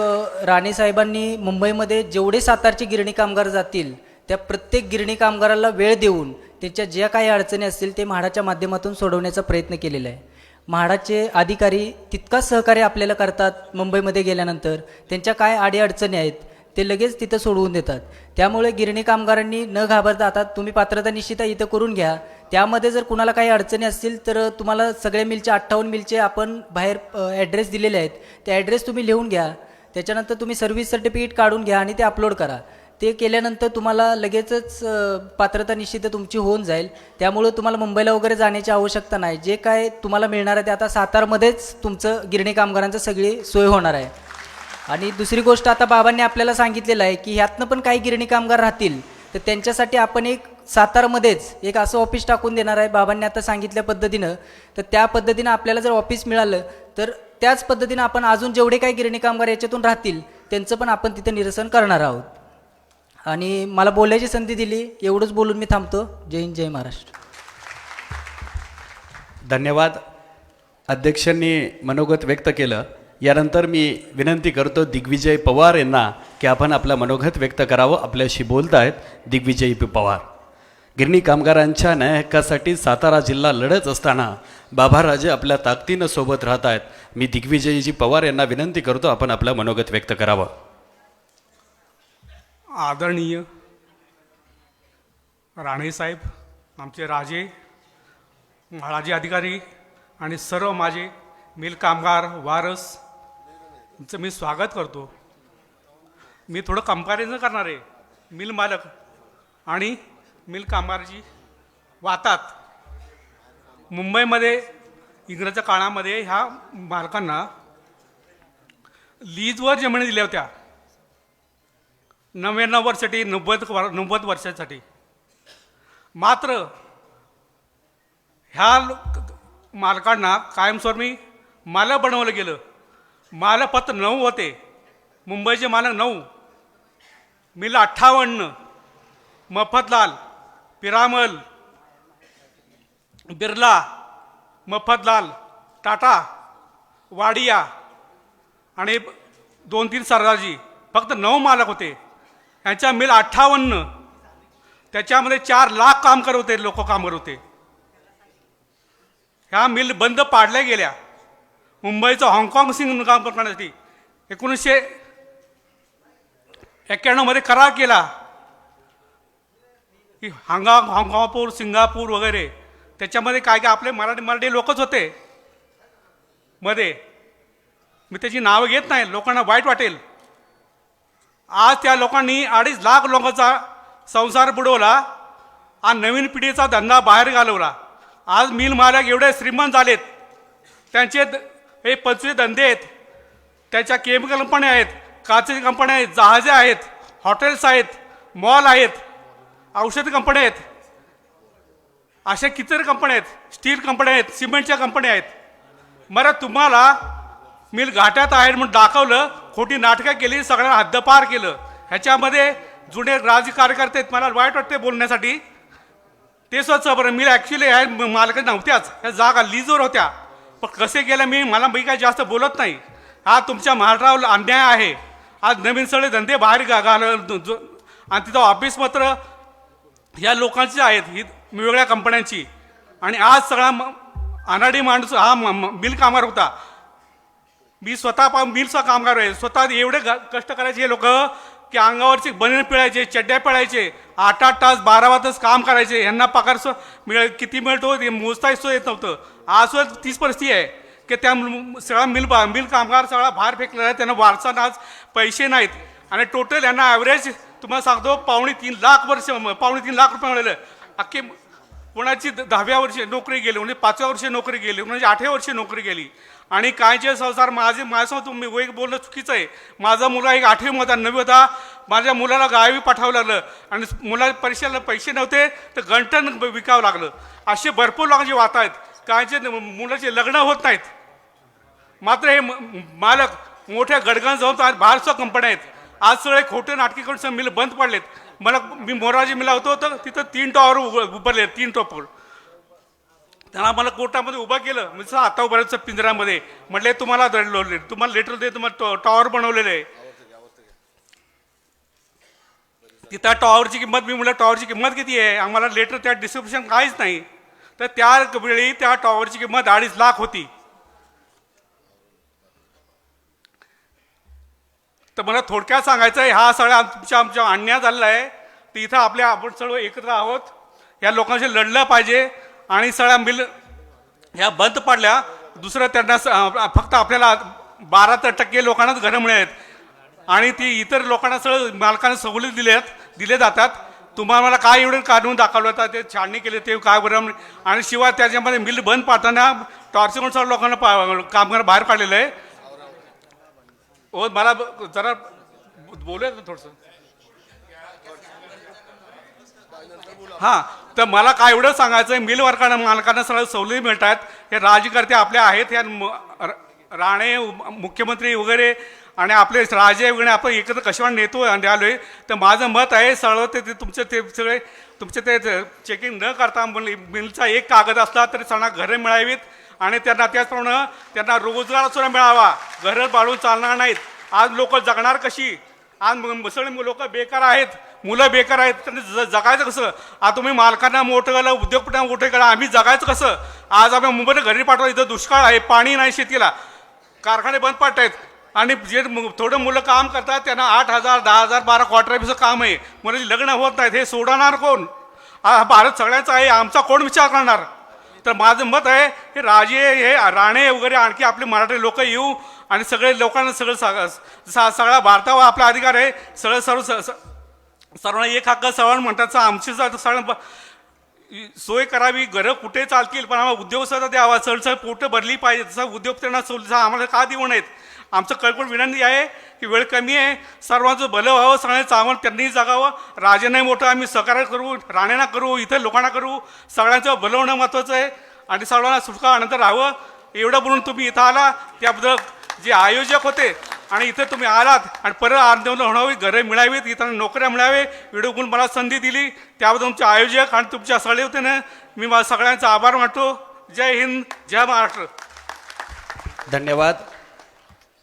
राणेसाहेबांनी मुंबईमध्ये जेवढे सातारचे गिरणी कामगार जातील त्या प्रत्येक गिरणी कामगाराला वेळ देऊन त्यांच्या ज्या काही अडचणी असतील ते म्हाडाच्या माध्यमातून सोडवण्याचा प्रयत्न केलेला आहे. म्हाडाचे अधिकारी तितकाच सहकार्य आपल्याला करतात. मुंबईमध्ये गेल्यानंतर त्यांच्या काय अडीअडचणी आहेत ते लगेच तिथं सोडवून देतात. त्यामुळे गिरणी कामगारांनी न घाबरता आता तुम्ही पात्रता निश्चित इथं करून घ्या. त्यामध्ये जर कुणाला काही अडचणी असतील तर तुम्हाला सगळ्या मिलचे 58 मिलचे आपण बाहेर ॲड्रेस दिलेले आहेत, ते ॲड्रेस तुम्ही लिहून घ्या. त्याच्यानंतर तुम्ही सर्व्हिस सर्टिफिकेट काढून घ्या आणि ते अपलोड करा. ते केल्यानंतर तुम्हाला लगेचच पात्रता निश्चित तुमची होऊन जाईल. त्यामुळे तुम्हाला मुंबईला वगैरे जाण्याची आवश्यकता नाही. जे काय तुम्हाला मिळणार आहे ते आता सातारमध्येच तुमचं गिरणी कामगारांचं सगळी सोय होणार आहे. आणि दुसरी गोष्ट आता बाबांनी आपल्याला सांगितलेलं आहे की ह्यातनं पण काही गिरणी कामगार राहतील तर त्यांच्यासाठी आपण एक सातारमध्येच एक असं ऑफिस टाकून देणार आहे बाबांनी आता सांगितल्या पद्धतीनं. तर त्या पद्धतीनं आपल्याला जर ऑफिस मिळालं तर त्याच पद्धतीनं आपण अजून जेवढे काही गिरणी कामगार याच्यातून राहतील त्यांचं पण आपण तिथं निरसन करणार आहोत. आणि मला बोलायची संधी दिली, एवढंच बोलून मी थांबतो. जय हिंद, जय महाराष्ट्र. धन्यवाद. अध्यक्षांनी मनोगत व्यक्त केलं. यानंतर मी विनंती करतो दिग्विजय पवार यांना की आपण आपलं मनोगत व्यक्त करावं. आपल्याशी बोलत आहेत दिग्विजय पवार. गिरणी कामगारांच्या न्याय हक्कासाठी सातारा जिल्हा लढत असताना बाबाराजे आपल्या ताकदीनं सोबत राहत आहेत. मी दिग्विजयजी पवार यांना विनंती करतो आपण आपलं मनोगत व्यक्त करावं. आदरणीय राणेसाहेब, आमचे राजे, म्हाडाचे अधिकारी आणि सर्व माझे मिल कामगार वारस यांचं मी स्वागत करतो. मी थोडं कंपॅरिझन करणार आहे मिल मालक आणि मिल कामगारची. वातात मुंबईमध्ये इंग्रजच्या काळामध्ये ह्या मालकांना लीजवर जमिनी दिल्या होत्या 99 वर्षासाठी 90 वर्षासाठी. मात्र ह्या मालकांना कायमस्वरूपी मालक बनवलं गेलं. मालक फक्त 9 होते. मुंबईचे मालक 9, मिल 58, मफतलाल, पिरामल, बिर्ला, मफतलाल, टाटा, वाडिया आणि 2-3 सरदारजी, फक्त 9 मालक होते. यांच्या मिल 58, त्याच्यामध्ये 4 लाख कामगार होते, लोक कामगार होते. ह्या मिल बंद पाडल्या गेल्या. मुंबईचं हाँगकाँग सिंग काम करण्यासाठी 1991 मध्ये करार केला की हाँगकाँग, सिंगापूर वगैरे त्याच्यामध्ये काय काय आपले मराठी लोकच होते मध्ये. मी त्याची नावं घेत नाही, लोकांना वाईट वाटेल. आज त्या लोकांनी 2.5 लाख लोकांचा संसार बुडवला आणि नवीन पिढीचा धंदा बाहेर घालवला. आज मिल मालक एवढे श्रीमंत झालेत, त्यांचे 25 धंदे आहेत. त्याच्या केमिकल कंपन्या आहेत, काचेच्या कंपन्या आहेत, जहाजे आहेत, हॉटेल्स आहेत, मॉल आहेत, औषध कंपन्या आहेत, अशा कितीतरी कंपन्या आहेत, स्टील कंपन्या आहेत, सिमेंटच्या कंपन्या आहेत. बरं, तुम्हाला मिल घाट्यात आहे म्हणून दाखवलं, खोटी नाटकं केली, सगळ्यांना हद्दपार केलं. ह्याच्यामध्ये जुने राजकीय कार्यकर्ते आहेत, मला वाईट वाटते बोलण्यासाठी. ते स्वच्छ बरं, मिल ॲक्च्युली आहे मालक नव्हत्याच, ह्या जागा लीजवर होत्या. पण कसे गेलं मी काही जास्त बोलत नाही. हा तुमच्या महाराष्ट्रावर अन्याय आहे. आज नवीन सगळे धंदे बाहेर घाल आणि तिथं ऑफिस मात्र ह्या लोकांची आहेत, ही वेगवेगळ्या कंपन्यांची. आणि आज सगळा अनाडी माणूस हा मिल कामगार होता. मी स्वतः मिलचा कामगार आहे. स्वतः एवढे कष्ट करायचे हे लोक की अंगावरचे बनेन पिळायचे, चड्ड्या पिळायचे, 8-8 तास 12 तास काम करायचे. यांना पगार किती मिळतो ते मोजता येत नव्हतं. आज तीच परिस्थिती आहे की त्या सगळा मिल कामगार सगळा बाहेर फेकलेला आहे, त्यांना वारसा आज पैसे नाहीत आणि टोटल यांना ॲव्हरेज तुम्हाला सांगतो 3.5 लाख रुपये मिळाले. अख्खी कोणाची 10व्या वर्षी नोकरी गेली, म्हणजे 5व्या वर्षी नोकरी गेली, म्हणजे 8व्या वर्षी नोकरी गेली. आणि कायचे संसार माझ्यासमोर तुम्ही वैग बोलणं चुकीचं आहे. माझा मुलगा एक 8वी होता, 9वी होता, माझ्या मुलाला गावी पाठवावं लागलं आणि मुला परीक्षेला पैसे नव्हते तर गंठण विकावं लागलं. असे भरपूर लोकांची वाता आहेत. कायचे मुलाचे लग्न होत नाहीत. मात्र हे मालक मोठ्या गडगण जाऊन आज बाहेरच्या कंपन्या आहेत. आज सगळे खोटे नाटकी करून मिल बंद पडलेत. मी मोराजी मिला होतो तर तिथं 3 टॉवर उभारले, 3 टॉवर. त्यांना मला कोर्टामध्ये उभं केलं. मी आता उभारायचं पिंजऱ्यामध्ये. म्हटले तुम्हाला लेटर दे, तुम्हाला टॉवर बनवलेलं आहे. तिथं टॉवरची किंमत, मी म्हटलं टॉवरची किंमत किती आहे, आम्हाला लेटर त्या डिस्क्रिप्शन काहीच नाही. तर त्या वेळी त्या टॉवरची किंमत 2.5 लाख होती. तर मला थोडक्यात सांगायचं आहे, हा सगळा आमच्या अन्याय झालेला आहे. तर इथं आपण सर्व एकत्र आहोत. या लोकांशी लढलं पाहिजे आणि सगळ्या मिल ह्या बंद पडल्या. दुसरं त्यांना फक्त आपल्याला 12% लोकांनाच घरं मिळत आणि ती इतर लोकांना सगळं मालकांना सवलत दिले जातात. तुम्हाला काय एवढे काढून दाखवलं होतं, ते छाननी केली ते काय बरं. आणि शिवाय त्याच्यामध्ये मिल बंद पाडताना टॉर्चर करून सगळं लोकांना कामगार बाहेर काढलेलं आहे. हो, मला जरा बोलूया थोडंसं. हां, तर मला काय एवढं सांगायचं आहे, मिल वर्कांना मालकांना सगळं सवलती मिळत आहेत. हे राज्यकर्ते आपले आहेत, या राणे मुख्यमंत्री वगैरे आणि आपले राजे वगैरे आपण एकत्र कशावर नेतो आलो आहे. तर माझं मत आहे सगळं ते तुमचे ते चेकिंग न करता मिलचा एक कागद असला तरी सगळ्यांना घरं मिळावीत आणि त्यांना त्याचप्रमाणे त्यांना रोजगार सुद्धा मिळावा. घरं बाळून चालणार नाहीत. आज लोक जगणार कशी? आज सगळे लोक बेकार आहेत, मुलं बेकार आहेत. त्यांनी जगायचं कसं? आज तुम्ही मालकांना मोठं केलं, उद्योगपत्यांना मोठं केलं, आम्ही जगायचं कसं? आज आम्ही मुंबईला घरी पाठवा, इथं दुष्काळ आहे, पाणी नाही शेतीला, कारखाने बंद पडत आहेत आणि जे थोडं मुलं काम करतात त्यांना 8,000, 10,000, 12 क्वार्टर काम आहे. मुलांची लग्न होत नाहीत. हे सोडणार कोण? हा भारत सगळ्यांचा आहे, आमचा कोण विचार करणार? तर माझं मत आहे हे राणे वगैरे आणखी आपले मराठी लोक येऊ आणि सगळे लोकांना सगळा भारतावर आपला अधिकार आहे. सर्वांना एक हक्क सर्वांना म्हणतात. आमची सगळं सोय करावी. घरं कुठे चालतील पण आम्हाला उद्योग सुद्धा द्यावा. सगळं पोटं भरली पाहिजे. तसा उद्योग त्यांना आम्हाला का देऊ नयेत? आमचं कळकळ विनंती आहे की वेळ कमी आहे, सर्वांचं भलं व्हावं, सगळ्यांनी चांगलं त्यांनी जगावं. राजे नाही मोठं आम्ही सहकार्य करू, राणेना करू, इतर लोकांना करू. सगळ्यांचं भलं होणं महत्त्वाचं आहे आणि सर्वांना सुटका आनंद राहावं. एवढं बोलून तुम्ही इथं आला त्याबद्दल जे आयोजक होते आणि इथं तुम्ही आलात आणि परत आंदोलन होणावी, घरं मिळावीत, इथं नोकऱ्या मिळावे, व्हिडिओ गुण मला संधी दिली त्याबद्दल तुमचे आयोजक आणि तुमच्या सगळे होते ना, मी मला सगळ्यांचा आभार मानतो. जय हिंद, जय महाराष्ट्र. धन्यवाद.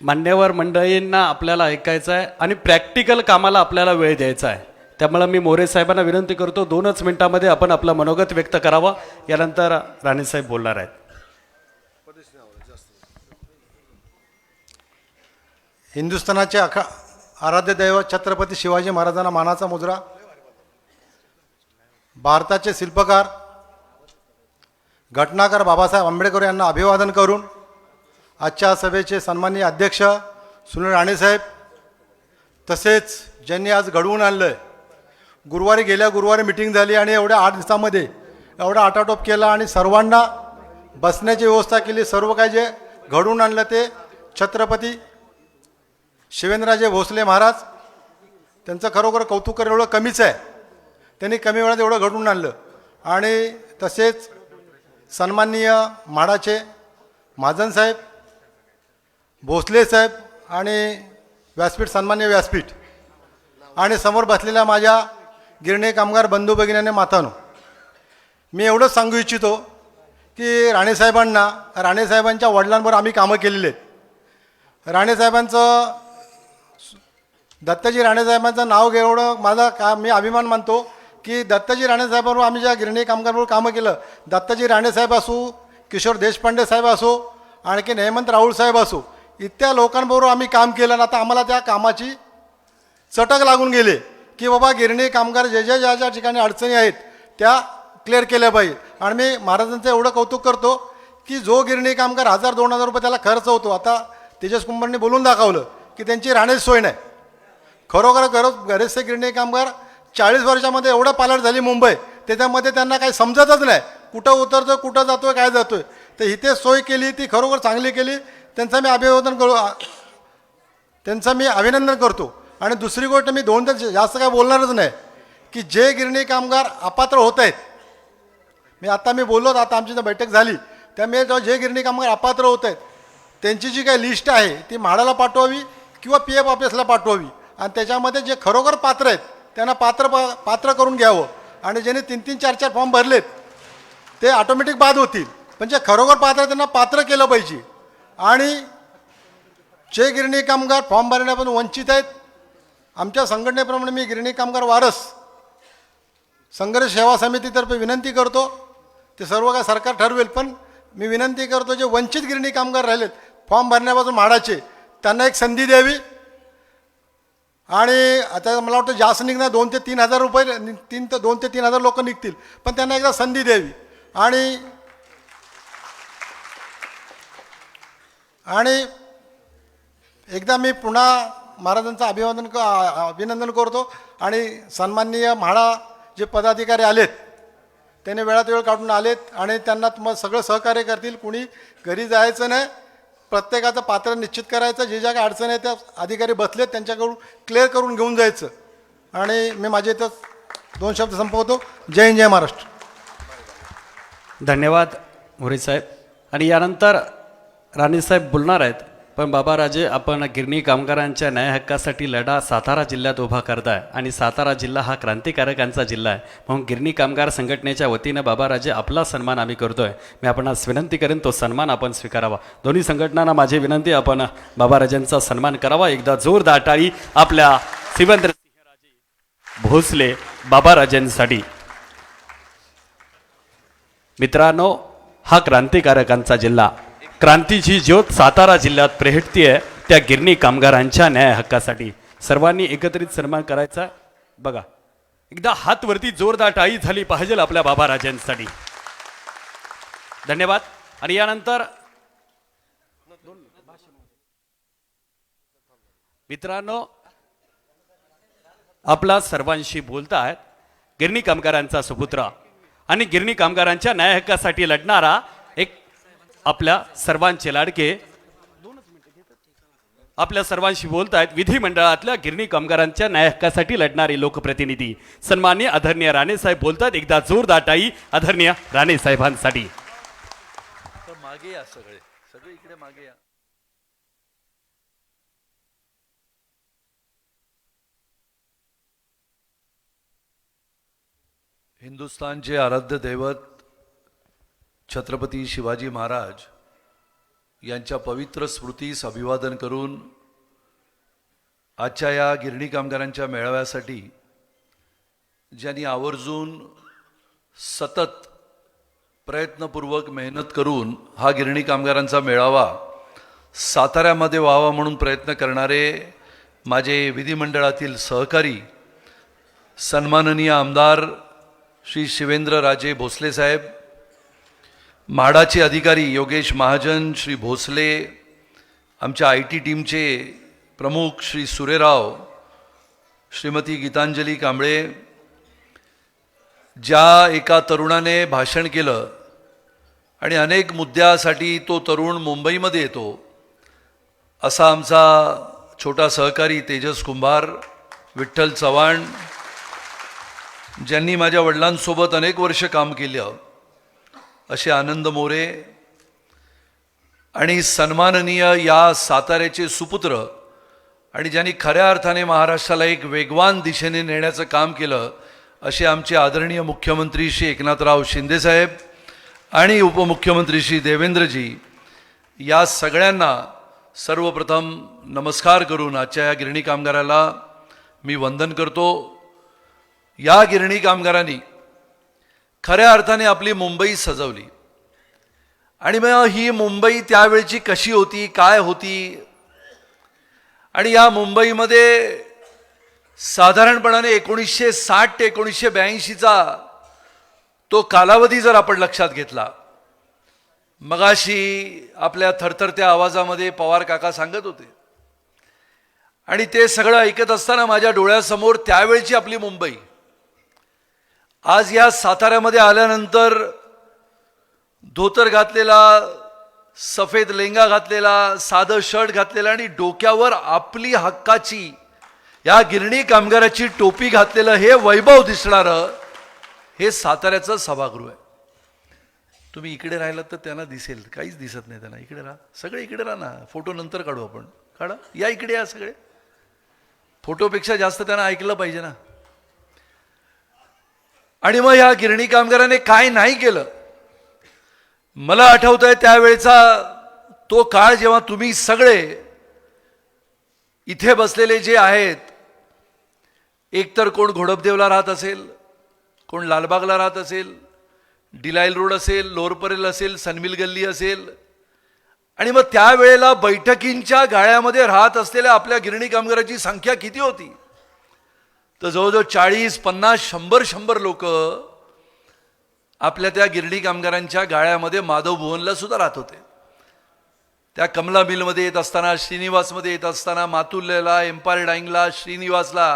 मान्यवर मंडळींना आपल्याला ऐकायचं आहे आणि प्रॅक्टिकल कामाला आपल्याला वेळ द्यायचा आहे. त्यामुळे मी मोरे साहेबांना विनंती करतो 2च मिनिटामध्ये आपण आपलं मनोगत व्यक्त करावं. यानंतर राणेसाहेब बोलणार आहेत. हिंदुस्थानाचे आराध्य दैवत छत्रपती शिवाजी महाराजांना मानाचा मुजरा, भारताचे शिल्पकार घटनाकार बाबासाहेब आंबेडकर यांना अभिवादन करून आजच्या सभेचे सन्माननीय अध्यक्ष सुनील राणेसाहेब, तसेच ज्यांनी आज घडवून आणलं आहे, गेल्या गुरुवारी मिटिंग झाली आणि एवढ्या 8 दिवसामध्ये एवढा आटाटोप केला आणि सर्वांना बसण्याची व्यवस्था केली. सर्व काही जे घडवून आणलं ते छत्रपती शिवेंद्रराजे भोसले महाराज, त्यांचं खरोखर कौतुक करणं एवढं कमीच आहे. त्यांनी कमी वेळात एवढं घडवून आणलं. आणि तसेच सन्माननीय म्हाडाचे महाजन साहेब, भोसले साहेब आणि व्यासपीठ, सन्माननीय व्यासपीठ आणि समोर बसलेल्या माझ्या गिरणी कामगार बंधू भगिनीने मातानो, मी एवढंच सांगू इच्छितो की राणेसाहेबांच्या वडिलांबरोबर आम्ही कामं केलेली आहेत. राणेसाहेबांचं, दत्ताजी राणेसाहेबांचं नाव एवढं मी अभिमान मानतो की दत्ताजी राणेसाहेबांबरोबर आम्ही ज्या गिरणी कामगारांबरोबर कामं केलं, दत्ताजी राणेसाहेब असो, किशोर देशपांडे साहेब असो, आणखी हेमंत राऊळ साहेब असो, इत्या लोकांबरोबर आम्ही काम केलं. आणि आता आम्हाला त्या कामाची चटक लागून गेले की बाबा गिरणी कामगार ज्या ठिकाणी अडचणी आहेत त्या क्लिअर केल्या पाहिजे. आणि मी महाराजांचं एवढं कौतुक करतो की जो गिरणी कामगार 1,000-2,000 रुपये त्याला खर्च होतो, आता तेजस कुंभारने बोलून दाखवलं की त्यांची राहण्याची सोय नाही. खरोखर बरेचसे गिरणी कामगार 40 वर्षामध्ये एवढं पालट झाली मुंबई, त्याच्यामध्ये त्यांना काही समजतच नाही कुठं उतरतोय, कुठं जातोय, काय जातोय. तर इथे सोय केली ती खरोखर चांगली केली, त्यांचं मी अभिनंदन करतो. आणि दुसरी गोष्ट, मी दोन तर जास्त काय बोलणारच नाही, की जे गिरणी कामगार अपात्र होत आहेत, मी बोललो, आता आमची बैठक झाली त्यामुळे जे गिरणी कामगार अपात्र होत आहेत त्यांची जी काही लिस्ट आहे ती म्हाडाला पाठवावी किंवा PF ऑफिसला पाठवावी. आणि त्याच्यामध्ये जे खरोखर पात्र आहेत त्यांना पात्र करून घ्यावं. आणि ज्यांनी 3-3, 4-4 फॉर्म भरलेत ते ऑटोमॅटिक बाद होतील. पण जे खरोखर पात्र त्यांना पात्र केलं पाहिजे. आणि जे गिरणी कामगार फॉर्म भरण्यापासून वंचित आहेत, आमच्या संघटनेप्रमाणे मी गिरणी कामगार वारस संघर्ष सेवा समितीतर्फे विनंती करतो, ते सर्व काय सरकार ठरवेल, पण मी विनंती करतो जे वंचित गिरणी कामगार राहिलेत फॉर्म भरण्यापासून म्हाडाचे, त्यांना एक संधी द्यावी. आणि आता मला वाटतं जास्त निघणार 2 ते 3 हजार रुपये, 2 ते 3 हजार लोक निघतील, पण त्यांना एकदा संधी द्यावी. आणि एकदा मी पुन्हा महाराजांचं अभिनंदन करतो. आणि सन्माननीय म्हाडा जे पदाधिकारी आलेत त्याने वेळात वेळ काढून आलेत आणि त्यांना तुम्हाला सगळं सहकार्य करतील. कुणी घरी जायचं नाही, प्रत्येकाचं पात्र निश्चित करायचं, जे ज्या काही अडचण आहे त्या अधिकारी बसलेत त्यांच्याकडून क्लिअर करून घेऊन जायचं. आणि मी माझे इथं 2 शब्द संपवतो. जय हिंद, जय महाराष्ट्र. धन्यवाद मोरे साहेब. आणि यानंतर राणेसाहेब बोलणार आहेत. पण बाबाराजे, आपण गिरणी कामगारांच्या न्याय हक्कासाठी लढा सातारा जिल्ह्यात उभा करताय आणि सातारा जिल्हा हा क्रांतिकारकांचा जिल्हा आहे, म्हणून गिरणी कामगार संघटनेच्या वतीनं बाबाराजे आपला सन्मान आम्ही करतोय. मी आपणास विनंती करेन तो सन्मान आपण स्वीकारावा. दोन्ही संघटनांना माझी विनंती, आपण बाबाराजेंचा सन्मान करावा. एकदा जोरदार टाळी आपल्या शिवेंद्रसिंहराजे भोसले बाबाराजेंसाठी. मित्रांनो, हा क्रांतिकारकांचा जिल्हा, क्रांतीची ज्योत सातारा जिल्ह्यात पेटतीये त्या गिरणी कामगारांच्या न्याय हक्कासाठी. सर्वांनी एकत्रित सन्मान करायचा. बघा, एकदा हात वरती जोरदार टाळी झाली पाहिजे आपल्या बाबाराजांसाठी. धन्यवाद. आणि यानंतर मित्रांनो, आपला सर्वांशी बोलतायत गिरणी कामगारांचा सुपुत्र आणि गिरणी कामगारांच्या न्याय हक्कासाठी लढणारा एक आपल्या सर्वांचे लाडके, आपल्या सर्वांशी बोलतायत विधिमंडळातल्या गिरणी कामगारांच्या न्याय हक्कासाठी लढणारे लोकप्रतिनिधी सन्माननीय आदरणीय राणे साहेब बोलतात. एकदा जोरदार टाळी आदरणीय राणे साहेबांसाठी. मागे या, सगळे इकडे मागे या. हिंदुस्थानचे आराध्य दैवत छत्रपती शिवाजी महाराज यांच्या पवित्र स्मृतीस अभिवादन करून आजच्या या गिरणी कामगारांच्या मेळाव्यासाठी ज्यांनी आवर्जून सतत प्रयत्नपूर्वक मेहनत करून हा गिरणी कामगारांचा मेळावा साताऱ्यामध्ये व्हावा म्हणून प्रयत्न करणारे माझे विधिमंडळातील सहकारी सन्माननीय आमदार श्री शिवेंद्रराजे भोसले साहेब, म्हाडाचे अधिकारी योगेश महाजन, श्री भोसले, आमच्या IT टीमचे प्रमुख श्री सुरेराव, श्रीमती गीतांजली कांबळे, ज्या एका तरुणाने भाषण केलं आणि अनेक मुद्द्यासाठी तो तरुण मुंबईमध्ये येतो, असा आमचा छोटा सहकारी तेजस कुंभार, विठ्ठल चव्हाण, ज्यांनी माझ्या वडिलांसोबत अनेक वर्ष काम केलं, असे आनंद मोरे आणि सन्माननीय या साताऱ्याचे सुपुत्र आणि ज्यांनी खऱ्या अर्थाने महाराष्ट्राला एक वेगवान दिशेने नेण्याचं काम केलं, असे आमचे आदरणीय मुख्यमंत्री श्री एकनाथराव शिंदेसाहेब आणि उपमुख्यमंत्री श्री देवेंद्रजी, या सगळ्यांना सर्वप्रथम नमस्कार करून आजच्या या गिरणी कामगाराला मी वंदन करतो. या गिरणी कामगारांनी खऱ्या अर्थाने आपली मुंबई सजवली आणि मग ही मुंबई त्यावेळची कशी होती, काय होती, आणि या मुंबईमध्ये साधारणपणाने 1960 ते 1982चा तो कालावधी जर आपण लक्षात घेतला मगाशी आपल्या थरथरत्या आवाजामध्ये पवार काका सांगत होते आणि ते सगळं ऐकत असताना माझ्या डोळ्यासमोर त्यावेळची आपली मुंबई, आज या साताऱ्यामध्ये आल्यानंतर धोतर घातलेला, सफेद लेंगा घातलेला, साधं शर्ट घातलेला आणि डोक्यावर आपली हक्काची या गिरणी कामगाराची टोपी घातलेलं हे वैभव दिसणारं हे साताऱ्याचं सभागृह आहे. तुम्ही इकडे राहिलात तर त्यांना दिसेल, काहीच दिसत नाही त्यांना. इकडे राहा, सगळे इकडे राहा ना, फोटो नंतर काढू आपण. काढा, या इकडे या सगळे. फोटोपेक्षा जास्त त्यांना ऐकलं पाहिजे ना. आणि मग या गिरणी कामगाराने काय नाही केलं, मला आठवत आहे त्यावेळेचा तो काळ जेव्हा तुम्ही सगळे इथे बसलेले जे आहेत, एकतर कोण घोडपदेवला राहत असेल, कोण लालबागला राहत असेल, डिलाईल रोड असेल, लोअर परेल असेल, सनमिल गल्ली असेल, आणि मग त्यावेळेला बैठकींच्या गाळ्यामध्ये राहत असलेल्या आपल्या गिरणी कामगाराची संख्या किती होती, तर जवळजवळ 40, 50, 100 लोक आपल्या त्या गिरणी कामगारांच्या गाळ्यामध्ये माधव भुवनला सुद्धा राहत होते. त्या कमला मिलमध्ये येत असताना, श्रीनिवासमध्ये येत असताना, मातुल्यला, एम्पायर डाईंगला, श्रीनिवासला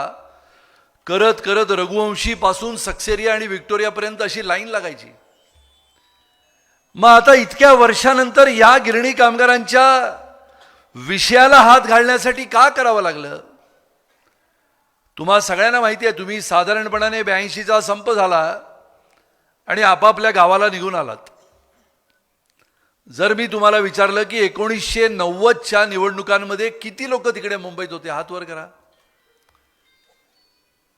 करत करत रघुवंशी पासून सक्सेरिया आणि व्हिक्टोरियापर्यंत अशी लाईन लागायची. मग आता इतक्या वर्षानंतर या गिरणी कामगारांच्या विषयाला हात घालण्यासाठी का करावं लागलं? तुम्हा सगळ्यांना माहिती आहे, तुम्ही साधारणपणाने 82चा संप झाला आणि आपापल्या गावाला निघून आलात. जर मी तुम्हाला विचारलं की 1990च्या निवडणुकांमध्ये किती लोक तिकडे मुंबईत होते, हात वर करा.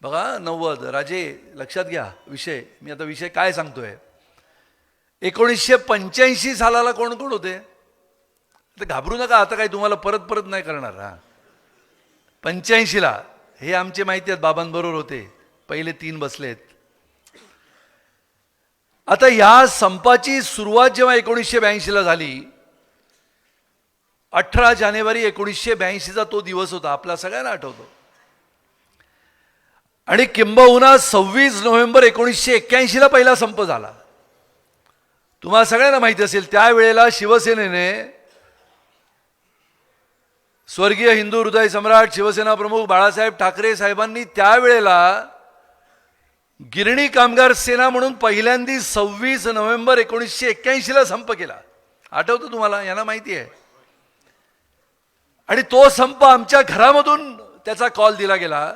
बघा, 90. राजे लक्षात घ्या विषय, मी आता विषय काय सांगतोय. 1985 सालाला कोण कोण होते? तर घाबरू नका, आता काही तुम्हाला परत परत नाही करणार. हा, 85ला हे आमचे माहिती आहेत, बाबांबरोबर होते, पहिले 3 बसलेत. आता या संपाची सुरुवात जेव्हा 1982ला झाली, 18 जानेवारी 1982चा तो दिवस होता, आपला सगळ्यांना आठवतो. आणि किंबहुना 26 नोव्हेंबर 1981ला पहिला संप झाला. तुम्हाला सगळ्यांना माहिती असेल, त्यावेळेला शिवसेनेने, स्वर्गीय हिंदू हृदय सम्राट शिवसेना प्रमुख बाळासाहेब ठाकरे साहेबांनी त्यावेळेला गिरणी कामगार सेना म्हणून पहिल्यांदा 26 नोव्हेंबर 1981ला संप केला. आठवतं तुम्हाला? यांना माहिती आहे. आणि तो संप आमच्या घरामधून त्याचा कॉल दिला गेला,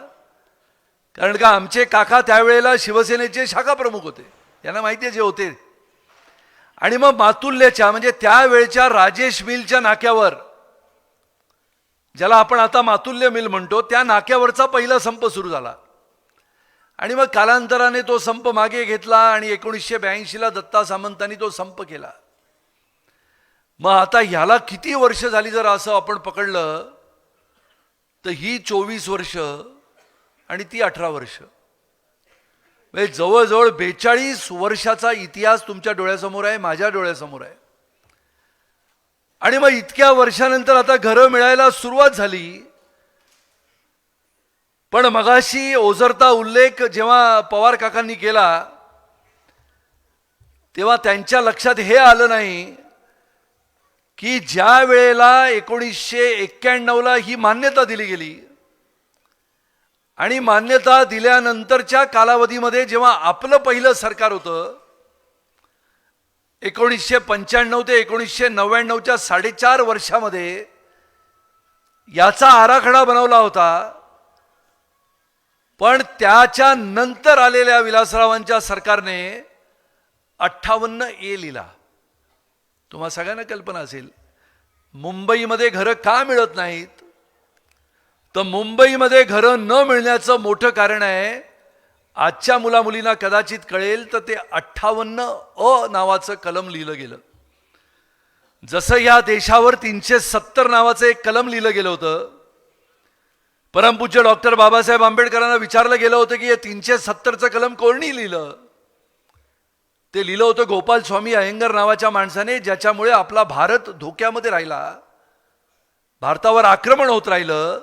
कारण का आमचे काका त्यावेळेला शिवसेनेचे शाखा प्रमुख होते, यांना माहिती आहे जे होते. आणि मग मातुल्यच्या म्हणजे त्यावेळच्या राजेश मिलच्या नाक्यावर, ज्याला आपण आता मातुल्य मिल म्हणतो, त्या नाक्यावरचा पहिला संप सुरू झाला. आणि मग कालांतराने तो संप मागे घेतला आणि 1982ला दत्ता सामंतांनी तो संप केला. मग आता ह्याला किती वर्ष झाली जर असं आपण पकडलं तर ही 24 वर्ष आणि ती 18 वर्ष, म्हणजे जवळजवळ 42 वर्षाचा इतिहास तुमच्या डोळ्यासमोर आहे, माझ्या डोळ्यासमोर आहे. आणि मग इतक्या वर्षानंतर आता घरं मिळायला सुरुवात झाली. पण मगाशी ओझरता उल्लेख जेव्हा पवार काकांनी केला तेव्हा त्यांच्या लक्षात हे आलं नाही की ज्या वेळेला 1991ला ही मान्यता दिली गेली आणि मान्यता दिल्यानंतरच्या कालावधीमध्ये जेव्हा आपलं पहिलं सरकार होतं, 1995 ते 1999च्या 4.5 वर्षामध्ये याचा आराखडा बनवला होता. पण त्याच्या नंतर आलेल्या विलासरावांच्या सरकारने 58A लिहिला. तुम्हा सगळ्यांना कल्पना असेल मुंबईमध्ये घरं का मिळत नाहीत, तर मुंबईमध्ये घरं न मिळण्याचं मोठं कारण आहे, आजच्या मुलामुलींना कदाचित कळेल तर ते 58A नावाचं कलम लिहिलं गेलं. जसं या देशावर 370 नावाचं एक कलम लिहिलं गेलं होतं. परमपूज्य डॉक्टर बाबासाहेब आंबेडकरांना विचारलं गेलं होतं की हे 370चं कलम कोणी लिहिलं? ते लिहिलं होतं गोपाल स्वामी अयंगर नावाच्या माणसाने, ज्याच्यामुळे आपला भारत धोक्यामध्ये राहिला, भारतावर आक्रमण होत राहिलं.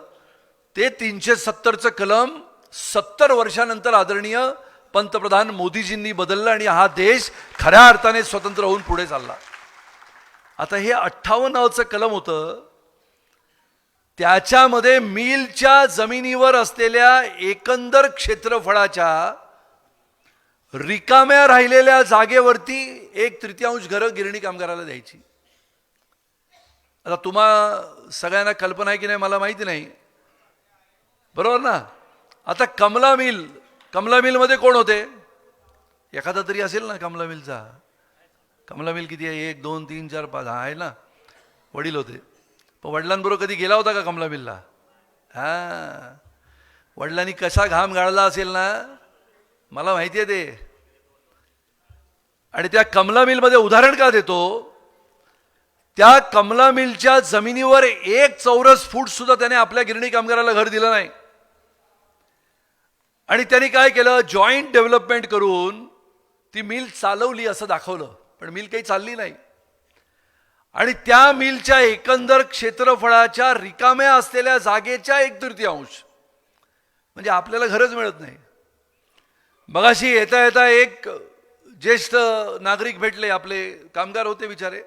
ते 370चं कलम 70 वर्षानंतर आदरणीय पंतप्रधान मोदीजींनी बदललं आणि हा देश खऱ्या अर्थाने स्वतंत्र होऊन पुढे चालला. आता हे 58 नावाचं कलम होतं, त्याच्यामध्ये मिलच्या जमिनीवर असलेल्या एकंदर क्षेत्रफळाच्या रिकाम्या राहिलेल्या जागेवरती 1/3 घरं गिरणी कामगाराला द्यायची. आता तुम्हा सगळ्यांना कल्पना आहे की नाही मला माहिती नाही, बरोबर ना. आता कमला मिलमध्ये कोण होते? एखादा तरी असेल ना कमला मिलचा. कमला मिल किती आहे? 1 2 3 4 5 आहे ना. वडील होते. पण वडिलांबरोबर कधी गेला होता का कमला मिलला? हां, वडिलांनी कसा घाम गाळला असेल ना, मला माहिती आहे ते. आणि त्या कमला मिलमध्ये उदाहरण का देतो, त्या कमला मिलच्या जमिनीवर 1 चौरस फूट सुद्धा त्याने आपल्या गिरणी कामगाराला घर दिलं नाही. आणि त्यांनी काय केलं, जॉईंट डेव्हलपमेंट करून ती मिल चालवली असं दाखवलं, पण मिल काही चालली नाही. आणि त्या मिलच्या एकंदर क्षेत्रफळाच्या रिकाम्या असलेल्या जागेच्या 1/3 म्हणजे आपल्याला घरच मिळत नाही. मगाशी येता येता एक ज्येष्ठ नागरिक भेटले, आपले कामगार होते बिचारे.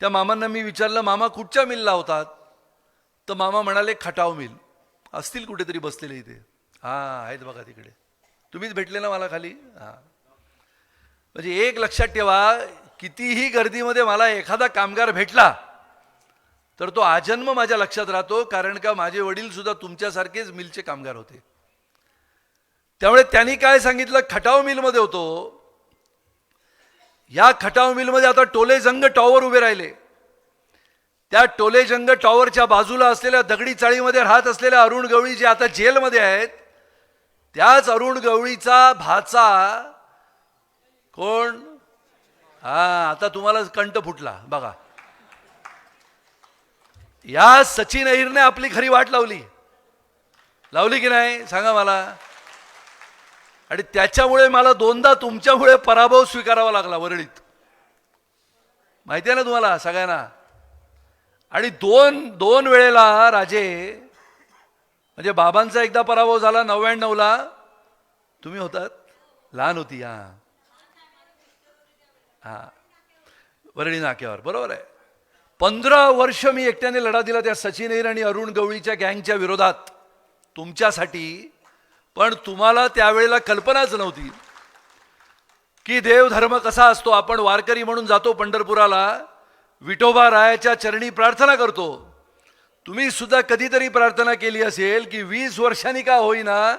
त्या मामांना मी विचारलं, मामा कुठच्या मिलला होतात? तर मामा म्हणाले खटाव मिल. असतील कुठेतरी बसलेले इथे. हां आहेत बघा तिकडे, तुम्हीच भेटले ना मला खाली. हां, म्हणजे एक लक्षात ठेवा, कितीही गर्दीमध्ये मला एखादा कामगार भेटला तर तो आजन्म माझ्या लक्षात राहतो, कारण का माझे वडील सुद्धा तुमच्यासारखेच मिलचे कामगार होते. त्यामुळे त्यांनी काय सांगितलं, खटाव मिलमध्ये होतो. या खटाव मिलमध्ये आता टोलेजंग टॉवर उभे राहिले. त्या टोलेजंग टॉवरच्या बाजूला असलेल्या दगडी चाळीमध्ये राहत असलेल्या अरुण गवळी जे आता जेलमध्ये आहेत, त्याच अरुण गवळीचा भाचा कोण? हा, आता तुम्हाला कंठ फुटला बघा. या सचिन अहिरने आपली खरी वाट लावली की नाही सांगा मला. आणि त्याच्यामुळे मला 2दा तुमच्यामुळे पराभव स्वीकारावा लागला वरळीत, माहिती आहे ना तुम्हाला सगळ्यांना. आणि दोन वेळेला राजे, म्हणजे बाबांचा एकदा पराभव झाला 99ला, तुम्ही होतात, लहान होती. हा वरळी नाक्यावर, बरोबर आहे. 15 वर्ष मी एकट्याने लढा दिला त्या सचिन अहिर आणि अरुण गवळीच्या गँगच्या विरोधात तुमच्यासाठी. पण तुम्हाला त्यावेळेला कल्पनाच नव्हती की देवधर्म कसा असतो. आपण वारकरी म्हणून जातो पंढरपुराला, विठोबा रायाच्या चरणी प्रार्थना करतो. तुम्ही सुद्धा कधीतरी प्रार्थना केली असेल की 20 वर्षांनी का होईना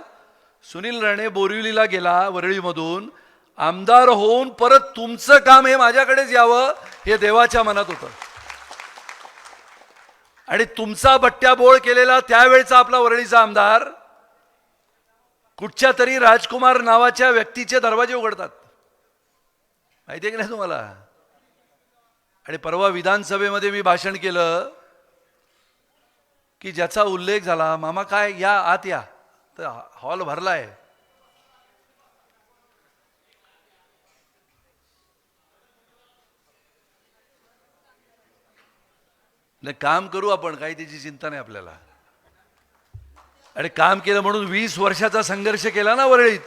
सुनील राणे बोरिवलीला गेला वरळीमधून, आमदार होऊन परत तुमचं काम हे माझ्याकडेच यावं, हे देवाच्या मनात होतं. आणि तुमचा बट्ट्याबोळ केलेला त्यावेळचा आपला वरळीचा आमदार कुठच्या तरी राजकुमार नावाच्या व्यक्तीचे दरवाजे उघडतात, माहिती आहे की नाही तुम्हाला. आणि परवा विधानसभेमध्ये मी भाषण केलं की ज्याचा उल्लेख झाला, मामा काय या आत या, तर हॉल भरलाय. नाही काम करू आपण, काही त्याची चिंता नाही आपल्याला. आणि काम केलं म्हणून 20 वर्षाचा संघर्ष केला ना वरळीत.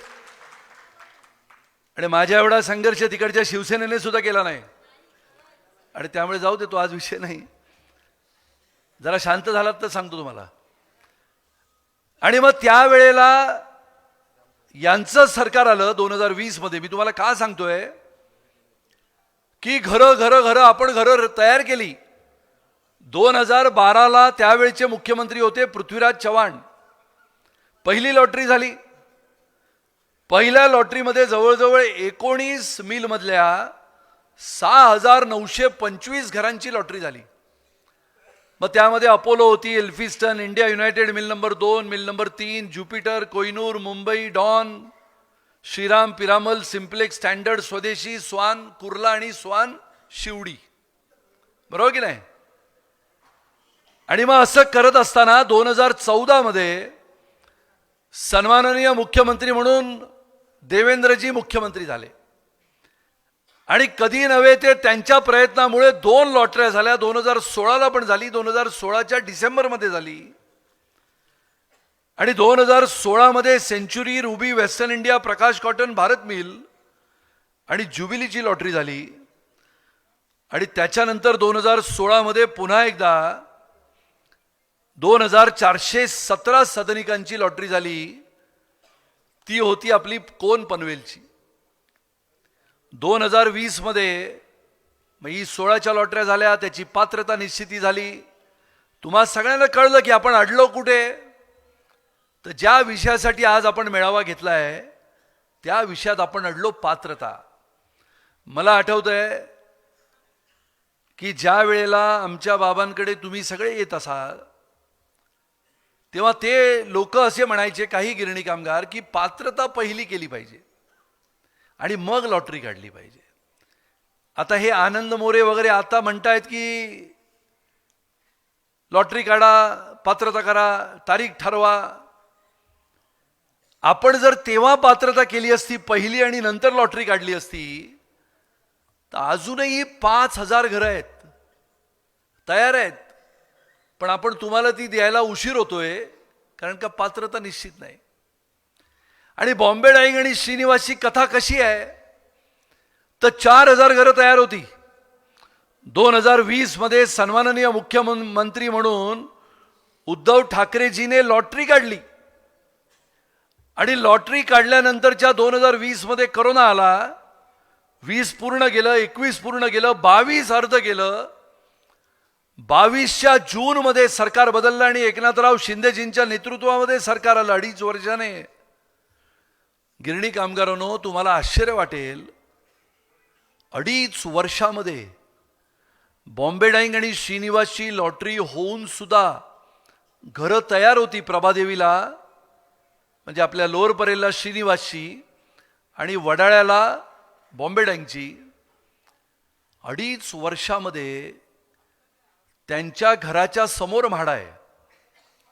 आणि माझ्या एवढा संघर्ष तिकडच्या शिवसेनेने सुद्धा केला नाही. आणि त्यामुळे जाऊ दे, तो आज विषय नाही. जरा शांत झालात तर सांगतो तुम्हाला. आणि मग त्यावेळेला यांचं सरकार आलं 2020 मध्ये. मी तुम्हाला का सांगतोय की घरं आपण घरं तयार केली. 2012ला त्यावेळचे मुख्यमंत्री होते पृथ्वीराज चव्हाण. पहिली लॉटरी झाली. पहिल्या लॉटरीमध्ये जवळजवळ 19 मिलमधल्या 6,925 घरांची लॉटरी झाली. मग त्यामध्ये अपोलो होती, Elphinstone, India United mill number 2, mill number 3, Jupiter, Kohinoor, Mumbai, Dawn, Shriram, Piramal, Simplex, Standard, Swadeshi, Swan, Kurla आणि स्वान शिवडी, बरोबर की नाही. आणि मग असं करत असताना 2014 मध्ये सन्माननीय मुख्यमंत्री म्हणून देवेंद्रजी मुख्यमंत्री झाले. आणि कधी नव्हे ते त्यांच्या प्रयत्नामुळे 2 लॉटऱ्या झाल्या. 2016ला पण झाली, 2016च्या डिसेंबरमध्ये झाली. आणि 2016 मध्ये सेंचुरी, रुबी, वेस्टर्न इंडिया, प्रकाश कॉटन, भारत मिल आणि ज्युबिलीची लॉटरी झाली. आणि त्याच्यानंतर 2016 पुन्हा एकदा 2417 सदनिकांची लॉटरी झाली. ती होती आपली कोन पनवेलची. 2020 मग ही 16च्या लॉटऱ्या झाल्या, त्याची पात्रता निश्चिती झाली. तुम्हा सगळ्यांना कळलं की आपण अडलो कुठे. तर ज्या विषयासाठी आज आपण मेळावा घेतलाय त्या विषयात आपण अडलो पात्रता. मला आठवतंय की ज्या वेळेला आमच्या बाबांकडे तुम्ही सगळे येत असाल तेव्हा ते लोक असे म्हणायचे, काही गिरणी कामगार, की पात्रता पहिली केली पाहिजे आणि मग लॉटरी काढली पाहिजे. आता हे आनंद मोरे वगैरे आता म्हणतायत की लॉटरी काढा, पात्रता करा, तारीख ठरवा. आपण जर तेव्हा पात्रता केली असती पहिली आणि नंतर लॉटरी काढली असती तर अजूनही 5,000 घरं आहेत, तयार आहेत. पण आपण तुम्हाला ती द्यायला उशीर होतोय कारण का पात्रता निश्चित नाही. आणि बॉम्बे डाईंग आणि श्रीनिवासची कथा कशी आहे तर 4,000 घरं तयार होती. 2020 सन्माननीय मुख्यमंत्री म्हणून उद्धव ठाकरेजीने लॉटरी काढली आणि लॉटरी काढल्यानंतरच्या 2020 करोना आला. 20 पूर्ण गेलं, 21 पूर्ण गेलं, 22 अर्ध गेलं. 22च्या जूनमध्ये सरकार बदललं आणि एकनाथराव शिंदेजींच्या नेतृत्वामध्ये सरकार आलं 2.5 वर्षाने. गिरणी कामगारांनो, तुम्हाला आश्चर्य वाटेल, 2.5 वर्षामध्ये बॉम्बे डाईंग आणि श्रीनिवासची लॉटरी होऊन सुद्धा घरं तयार होती. प्रभादेवीला म्हणजे आपल्या लोअर परेलला श्रीनिवासची आणि वडाळ्याला बॉम्बे डाईंगची. 2.5 वर्षामध्ये त्यांच्या घराच्या समोर म्हाडा आहे,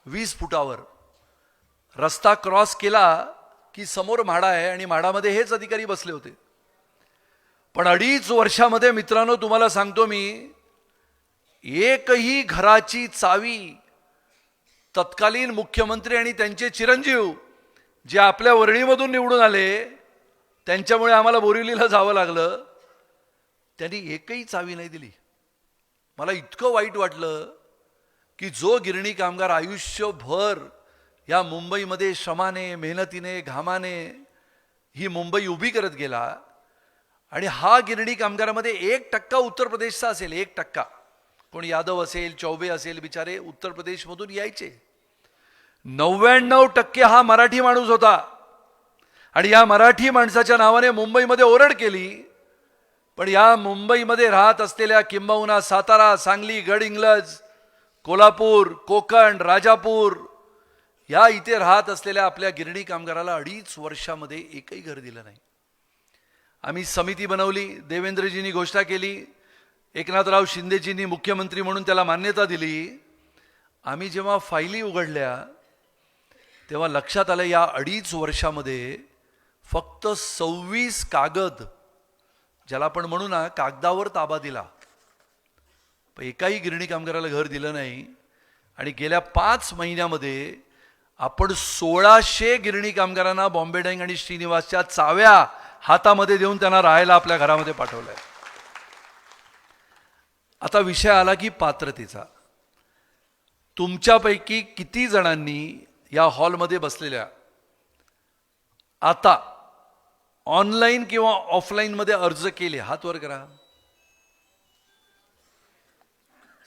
20 फुटावर. रस्ता क्रॉस केला की समोर म्हाडा आहे आणि म्हाडामध्ये हेच अधिकारी बसले होते. पण 2.5 वर्षामध्ये मित्रांनो, तुम्हाला सांगतो मी, एकही घराची चावी तत्कालीन मुख्यमंत्री आणि त्यांचे चिरंजीव जे आपल्या वर्णीमधून निवडून आले, त्यांच्यामुळे आम्हाला बोरिवलीला जावं लागलं, त्यांनी एकही चावी नाही दिली. मला इतकं वाईट वाटलं की जो गिरणी कामगार आयुष्यभर या मुंबईमध्ये श्रमाने, मेहनतीने, घामाने ही मुंबई उभी करत गेला आणि हा गिरणी कामगारामध्ये 1% उत्तर प्रदेशचा असेल, 1%. कोणी यादव असेल, चौबे असेल, बिचारे उत्तर प्रदेशमधून यायचे. 99% हा मराठी माणूस होता आणि या मराठी माणसाच्या नावाने मुंबईमध्ये ओरड केली. पण या मुंबईमध्ये राहत असलेल्या किंबहुना सातारा, सांगली, गडहिंग्लज, कोल्हापूर, कोकण, राजापूर या इथे राहत असलेल्या आपल्या गिरणी कामगाराला 2.5 वर्षामध्ये एकही घर दिलं नाही. आम्ही समिती बनवली, देवेंद्रजींनी घोषणा केली, एकनाथराव शिंदेजींनी मुख्यमंत्री म्हणून त्याला मान्यता दिली. आम्ही जेव्हा फायली उघडल्या तेव्हा लक्षात आलं या 2.5 वर्षामध्ये फक्त 26 कागद, ज्याला आपण म्हणू ना कागदावर ताबा दिला, पण एकाही गिरणी कामगाराला घर दिलं नाही. आणि गेल्या 5 महिन्यामध्ये आपण 1600 गिरणी कामगारांना बॉम्बे डाईंग आणि श्रीनिवासच्या चाव्या हातामध्ये देऊन त्यांना राहायला आपल्या घरामध्ये पाठवलंय. आता विषय आला की पात्रतेचा. तुमच्यापैकी किती जणांनी या हॉलमध्ये बसलेल्या आता ऑनलाईन किंवा ऑफलाईन मध्ये अर्ज केले? हात वर करा.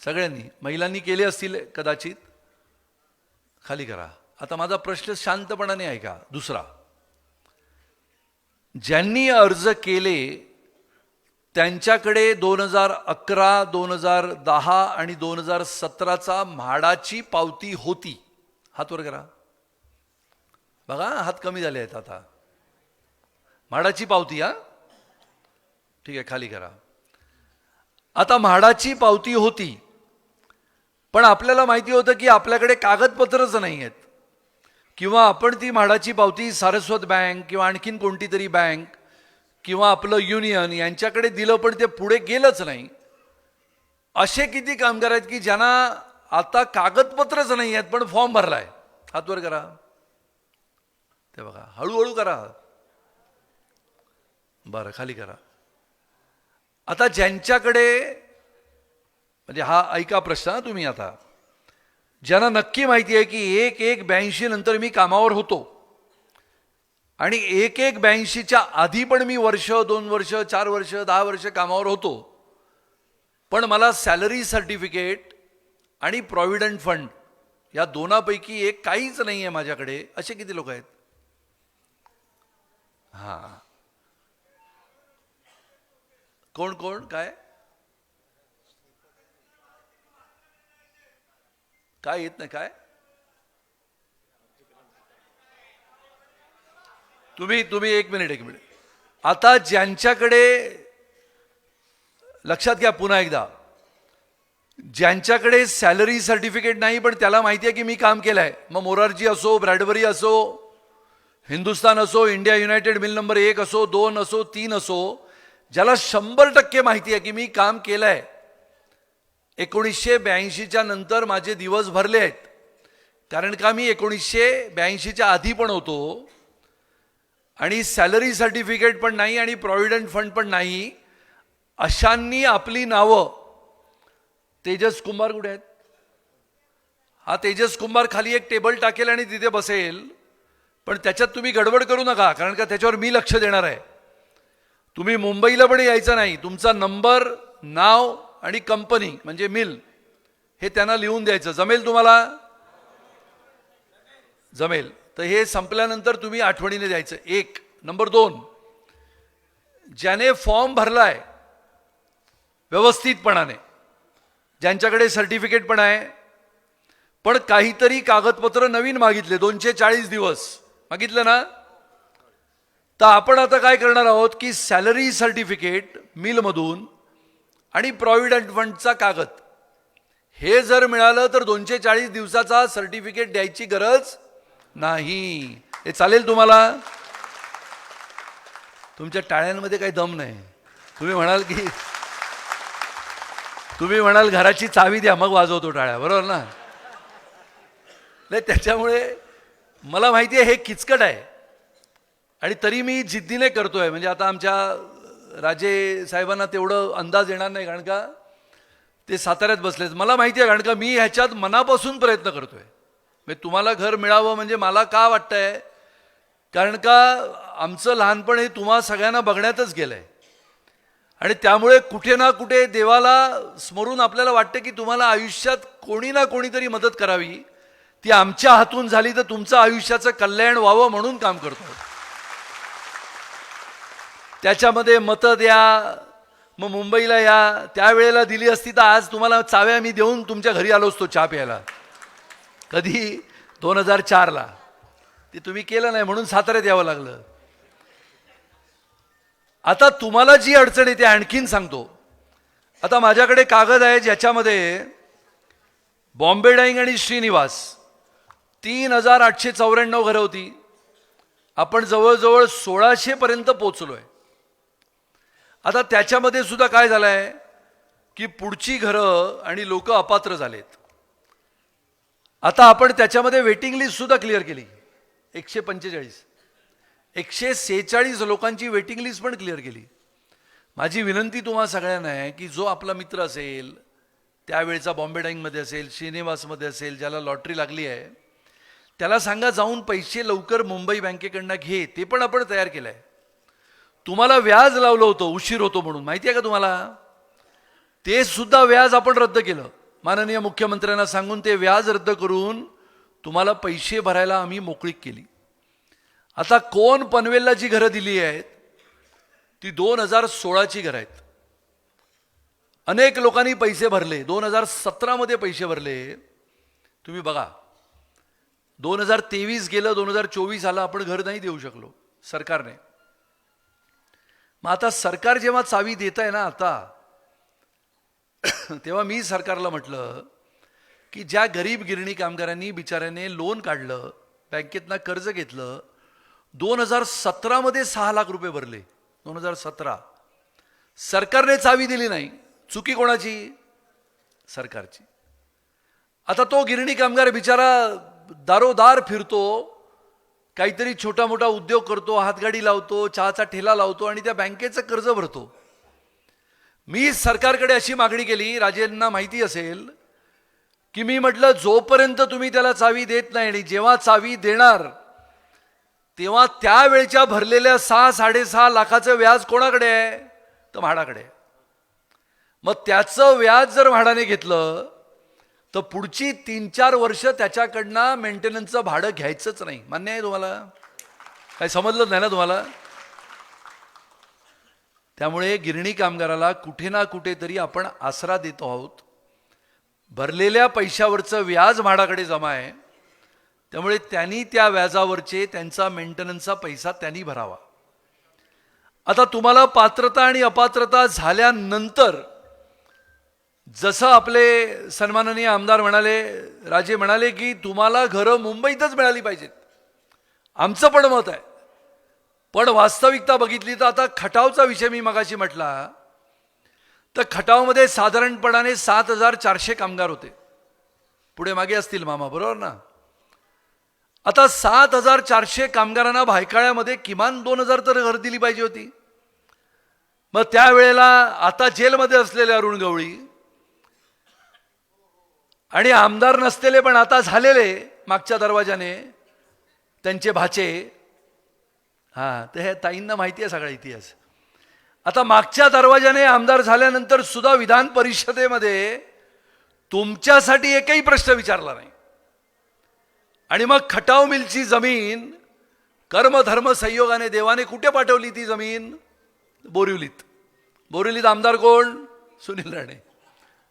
सगळ्यांनी. महिलांनी केले असतील कदाचित, खाली करा. आता माझा प्रश्न शांतपणाने ऐका. दुसरा, ज्यांनी अर्ज केले त्यांच्याकडे 2011, 2010 आणि 2017चा म्हाडाची पावती होती. हात वर करा. बघा हात कमी झाले आहेत आता. म्हाडाची पावती, हा ठीक आहे, खाली करा. आता म्हाडाची पावती होती, पण आपल्याला माहिती होतं की आपल्याकडे कागदपत्रच नाही आहेत, किंवा आपण ती म्हाडाची पावती सारस्वत बँक किंवा आणखीन कोणती तरी बँक किंवा आपलं युनियन यांच्याकडे दिलं, पण ते पुढे गेलंच नाही. असे किती कामगार आहेत की ज्यांना आता कागदपत्रच नाही आहेत पण फॉर्म भरलाय? हात वर करा. ते बघा, हळूहळू करा. बरं, खाली करा. आता ज्यांच्याकडे, म्हणजे हा ऐका प्रश्न हा तुम्ही आता, ज्यांना नक्की माहिती आहे की 1/1/82 नंतर मी कामावर होतो आणि 1/1/82च्या आधी पण मी वर्ष, 2 वर्ष, 4 वर्ष, 10 वर्ष कामावर होतो, पण मला सॅलरी सर्टिफिकेट आणि प्रॉव्हिडंट फंड या दोनापैकी एक काहीच नाही आहे माझ्याकडे, असे किती लोक आहेत? हां, कोण कोण? काय काय येत नाही? काय तुम्ही एक मिनिट. आता ज्यांच्याकडे, लक्षात घ्या पुन्हा एकदा, ज्यांच्याकडे सॅलरी सर्टिफिकेट नाही पण त्याला माहिती आहे की मी काम केलं आहे, मग मोरारजी असो, ब्रॅडबरी असो, हिंदुस्तान असो, इंडिया युनायटेड मिल नंबर 1 असो, 2 असो, 3 असो, ज्याला 100% माहिती आहे की मी काम केलं आहे, 1982च्या नंतर माझे दिवस भरले आहेत, कारण का मी 1982च्या आधी पण होतो आणि सॅलरी सर्टिफिकेट पण नाही आणि प्रॉव्हिडंट फंड पण नाही, अशांनी आपली नावं, तेजस कुंभार कुठे आहेत? हा तेजस कुंभार खाली एक टेबल टाकेल आणि तिथे बसेल, पण त्याच्यात तुम्ही गडबड करू नका, कारण का त्याच्यावर मी लक्ष देणार आहे. तुम्ही मुंबईला पण यायचं नाही, तुमचा नंबर, नाव आणि कंपनी म्हणजे मिल हे त्यांना लिहून द्यायचं. जमेल तुम्हाला? जमेल. तर हे संपल्यानंतर तुम्ही आठवणीने द्यायचं. 1. नंबर 2, ज्याने फॉर्म भरलाय व्यवस्थितपणाने, ज्यांच्याकडे सर्टिफिकेट पण आहे, पण काहीतरी कागदपत्र नवीन मागितले, 240 दिवस मागितलं ना, तर आपण आता काय करणार आहोत की सॅलरी सर्टिफिकेट मिलमधून आणि प्रॉव्हिडंट फंडचा कागद हे जर मिळालं तर 240 दिवसाचा सर्टिफिकेट द्यायची गरज नाही. हे चालेल तुम्हाला? तुमच्या टाळ्यांमध्ये काही दम नाही. तुम्ही म्हणाल घराची चावी द्या मग वाजवतो टाळ्या, बरोबर ना? नाही, त्याच्यामुळे मला माहिती आहे हे किचकट आहे आणि तरी मी जिद्दीने करतोय. म्हणजे आता आमच्या राजे साहेबांना तेवढं अंदाज येणार नाही, कारण का ते साताऱ्यात बसलेत. मला माहिती आहे, कारण का मी ह्याच्यात मनापासून प्रयत्न करतोय. म्हणजे तुम्हाला घर मिळावं म्हणजे मला का वाटतंय, कारण का आमचं लहानपण हे तुम्हा सगळ्यांना बघण्यातच गेलंय आणि त्यामुळे कुठे ना कुठे देवाला स्मरून आपल्याला वाटतं की तुम्हाला आयुष्यात कोणी ना कोणीतरी मदत करावी, ती आमच्या हातून झाली तर तुमचं आयुष्याचं कल्याण व्हावं म्हणून काम करतो. त्याच्यामध्ये मतं द्या, मग मुंबईला या, त्यावेळेला दिली असती तर आज तुम्हाला चाव्या मी देऊन तुमच्या घरी आलो असतो चहा प्यायला. कधी 2004ला. ते तुम्ही केलं नाही म्हणून साताऱ्यात यावं लागलं. आता तुम्हाला जी अडचण आहे ते आणखीन सांगतो. आता माझ्याकडे कागद आहे ज्याच्यामध्ये बॉम्बे डाईंग आणि श्रीनिवास 3894 घरं होती. आपण जवळजवळ 1600 पर्यंत पोचलोय. आता त्याच्यामध्ये सुद्धा काय झालंय की पुढची घरं आणि लोक अपात्र झालेत. आता आपण त्याच्यामध्ये वेटिंग लिस्ट सुद्धा क्लिअर केली. 146 लोकांची वेटिंग लिस्ट पण क्लिअर केली. माझी विनंती तुम्हा सगळ्यांना आहे की जो आपला मित्र असेल, त्यावेळेचा बॉम्बे डाईंगमध्ये असेल, श्रीनिवासमध्ये असेल, ज्याला लॉटरी लागली आहे, त्याला सांगा जाऊन पैसे लवकर मुंबई बँकेकडनं घे. ते पण आपण तयार केलं आहे. तुम्हाला व्याज लावलं होतं उशीर होतो म्हणून, माहिती आहे का तुम्हाला? ते सुद्धा व्याज आपण रद्द केलं. माननीय मुख्यमंत्र्यांना सांगून ते व्याज रद्द करून तुम्हाला पैसे भरायला आम्ही मोकळीक केली. आता कोण पनवेलला जी घरं दिली आहेत ती 2016ची घरं आहेत. अनेक लोकांनी पैसे भरले. 2017मध्ये पैसे भरले. तुम्ही बघा, 2023 गेलं, 2024 आला, आपण घर नाही देऊ शकलो सरकारने. मग आता सरकार जेव्हा चावी देत आहे ना आता, तेव्हा मी सरकारला म्हटलं की ज्या गरीब गिरणी कामगारांनी बिचाऱ्याने लोन काढलं, बँकेतनं कर्ज घेतलं, 2017मध्ये 6 लाख रुपये भरले. 2017 सरकारने चावी दिली नाही. चुकी कोणाची? सरकारची. आता तो गिरणी कामगार बिचारा दारोदार फिरतो, काहीतरी छोटा मोठा उद्योग करतो, हातगाडी लावतो, चहाचा ठेला लावतो आणि त्या बँकेचं कर्ज भरतो. मी सरकारकडे अशी मागणी केली, राजेंना माहिती असेल की मी म्हटलं जोपर्यंत तुम्ही त्याला चावी देत नाही आणि जेव्हा चावी देणार तेव्हा त्यावेळच्या भरलेल्या 6-6.5 लाखाचं व्याज कोणाकडे आहे? तर म्हाडाकडे आहे. मग त्याचं व्याज जर म्हाडाने घेतलं तर पुढची 3-4 वर्ष त्याच्याकडनं मेंटेनन्सचं भाडं घ्यायचंच नाही. मान्य आहे तुम्हाला? काय समजलं नाही ना तुम्हाला? त्यामुळे गिरणी कामगाराला कुठे ना कुठेतरी आपण आसरा देतो आहोत. भरलेल्या पैशावरचं व्याज म्हाडाकडे जमा आहे, त्यामुळे त्यांनी त्या व्याजावरचे त्यांचा मेंटेनन्सचा पैसा त्यांनी भरावा. आता तुम्हाला पात्रता आणि अपात्रता झाल्यानंतर जसं आपले सन्माननीय आमदार म्हणाले, राजे म्हणाले की तुम्हाला घरं मुंबईतच मिळाली पाहिजेत, आमचं पण मत आहे. पण वास्तविकता बघितली तर आता खटावचा विषय मी मगाशी म्हटला, तर खटावमध्ये साधारणपणाने 7,400 कामगार होते. पुढे मागे असतील मामा, बरोबर ना? आता 7,400 कामगारांना भायखळ्यामध्ये किमान 2,000 तर घर दिली पाहिजे होती. मग त्यावेळेला आता जेलमध्ये असलेले अरुण गवळी आणि आमदार नसलेले पण आता झालेले मागच्या दरवाजाने त्यांचे भाचे, हां, तर हे ताईंना माहिती आहे सगळा इतिहास. आता मागच्या दरवाजाने आमदार झाल्यानंतर सुद्धा विधान परिषदेमध्ये तुमच्यासाठी एकही प्रश्न विचारला नाही. आणि मग खटाव मिलची जमीन कर्मधर्म संयोगाने देवाने कुठे पाठवली ती जमीन? बोरिवलीत. बोरिवलीत आमदार कोण? सुनील राणे.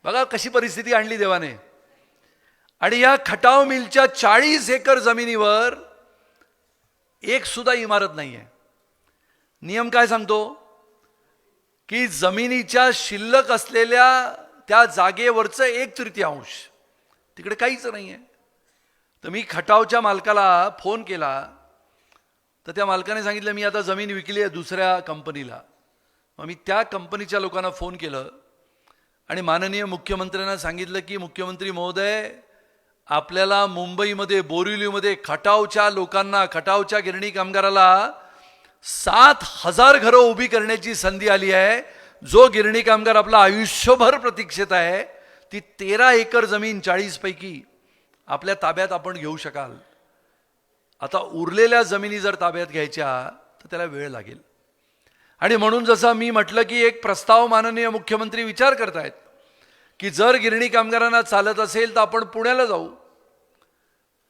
बघा कशी परिस्थिती आणली देवाने. आणि या खटाव मिलच्या 40 एकर जमिनीवर एक सुद्धा इमारत नाही आहे. नियम काय सांगतो की जमिनीच्या शिल्लक असलेल्या त्या जागेवरचं 1/3 तिकडे काहीच नाही आहे. तर मी खटावच्या मालकाला फोन केला, तर त्या मालकाने सांगितलं मी आता जमीन विकली आहे दुसऱ्या कंपनीला. मग मी त्या कंपनीच्या लोकांना फोन केलं आणि माननीय मुख्यमंत्र्यांना सांगितलं की मुख्यमंत्री महोदय, आपल्याला मुंबईमध्ये बोरिवलीमध्ये खटावच्या लोकांना, खटावच्या गिरणी कामगाराला 7,000 घरं उभी करण्याची संधी आली आहे. जो गिरणी कामगार आपला आयुष्यभर प्रतीक्षेत आहे, ती 13 एकर जमीन 40 पैकी आपल्या ताब्यात आपण घेऊ शकाल. आता उरलेल्या जमिनी जर ताब्यात घ्यायच्या तर त्याला वेळ लागेल. आणि म्हणून जसं मी म्हटलं की एक प्रस्ताव माननीय मुख्यमंत्री विचार करतायत की जर गिरणी कामगारांना चालत असेल तर आपण पुण्याला जाऊ.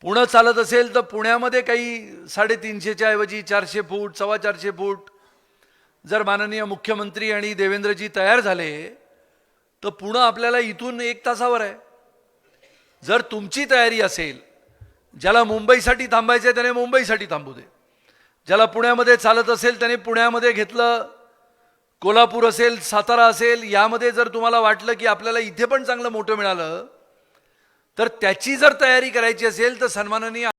पुणे चालत असेल तर पुण्यामध्ये काही 350च्या ऐवजी 400 फूट, 425 फूट जर माननीय मुख्यमंत्री आणि देवेंद्रजी तयार झाले तर पुणे आपल्याला इथून 1 तासावर आहे. जर तुमची तयारी असेल, ज्याला मुंबईसाठी थांबायचं आहे त्याने मुंबईसाठी थांबू दे, ज्याला पुण्यामध्ये चालत असेल त्याने पुण्यामध्ये घेतलं, कोल्हापूर असेल, सातारा असेल, यामध्ये जर तुम्हाला वाटलं की आपल्याला इथे पण चांगलं मोठं मिळालं तर त्याची जर तयारी करायची असेल तर सन्माननीय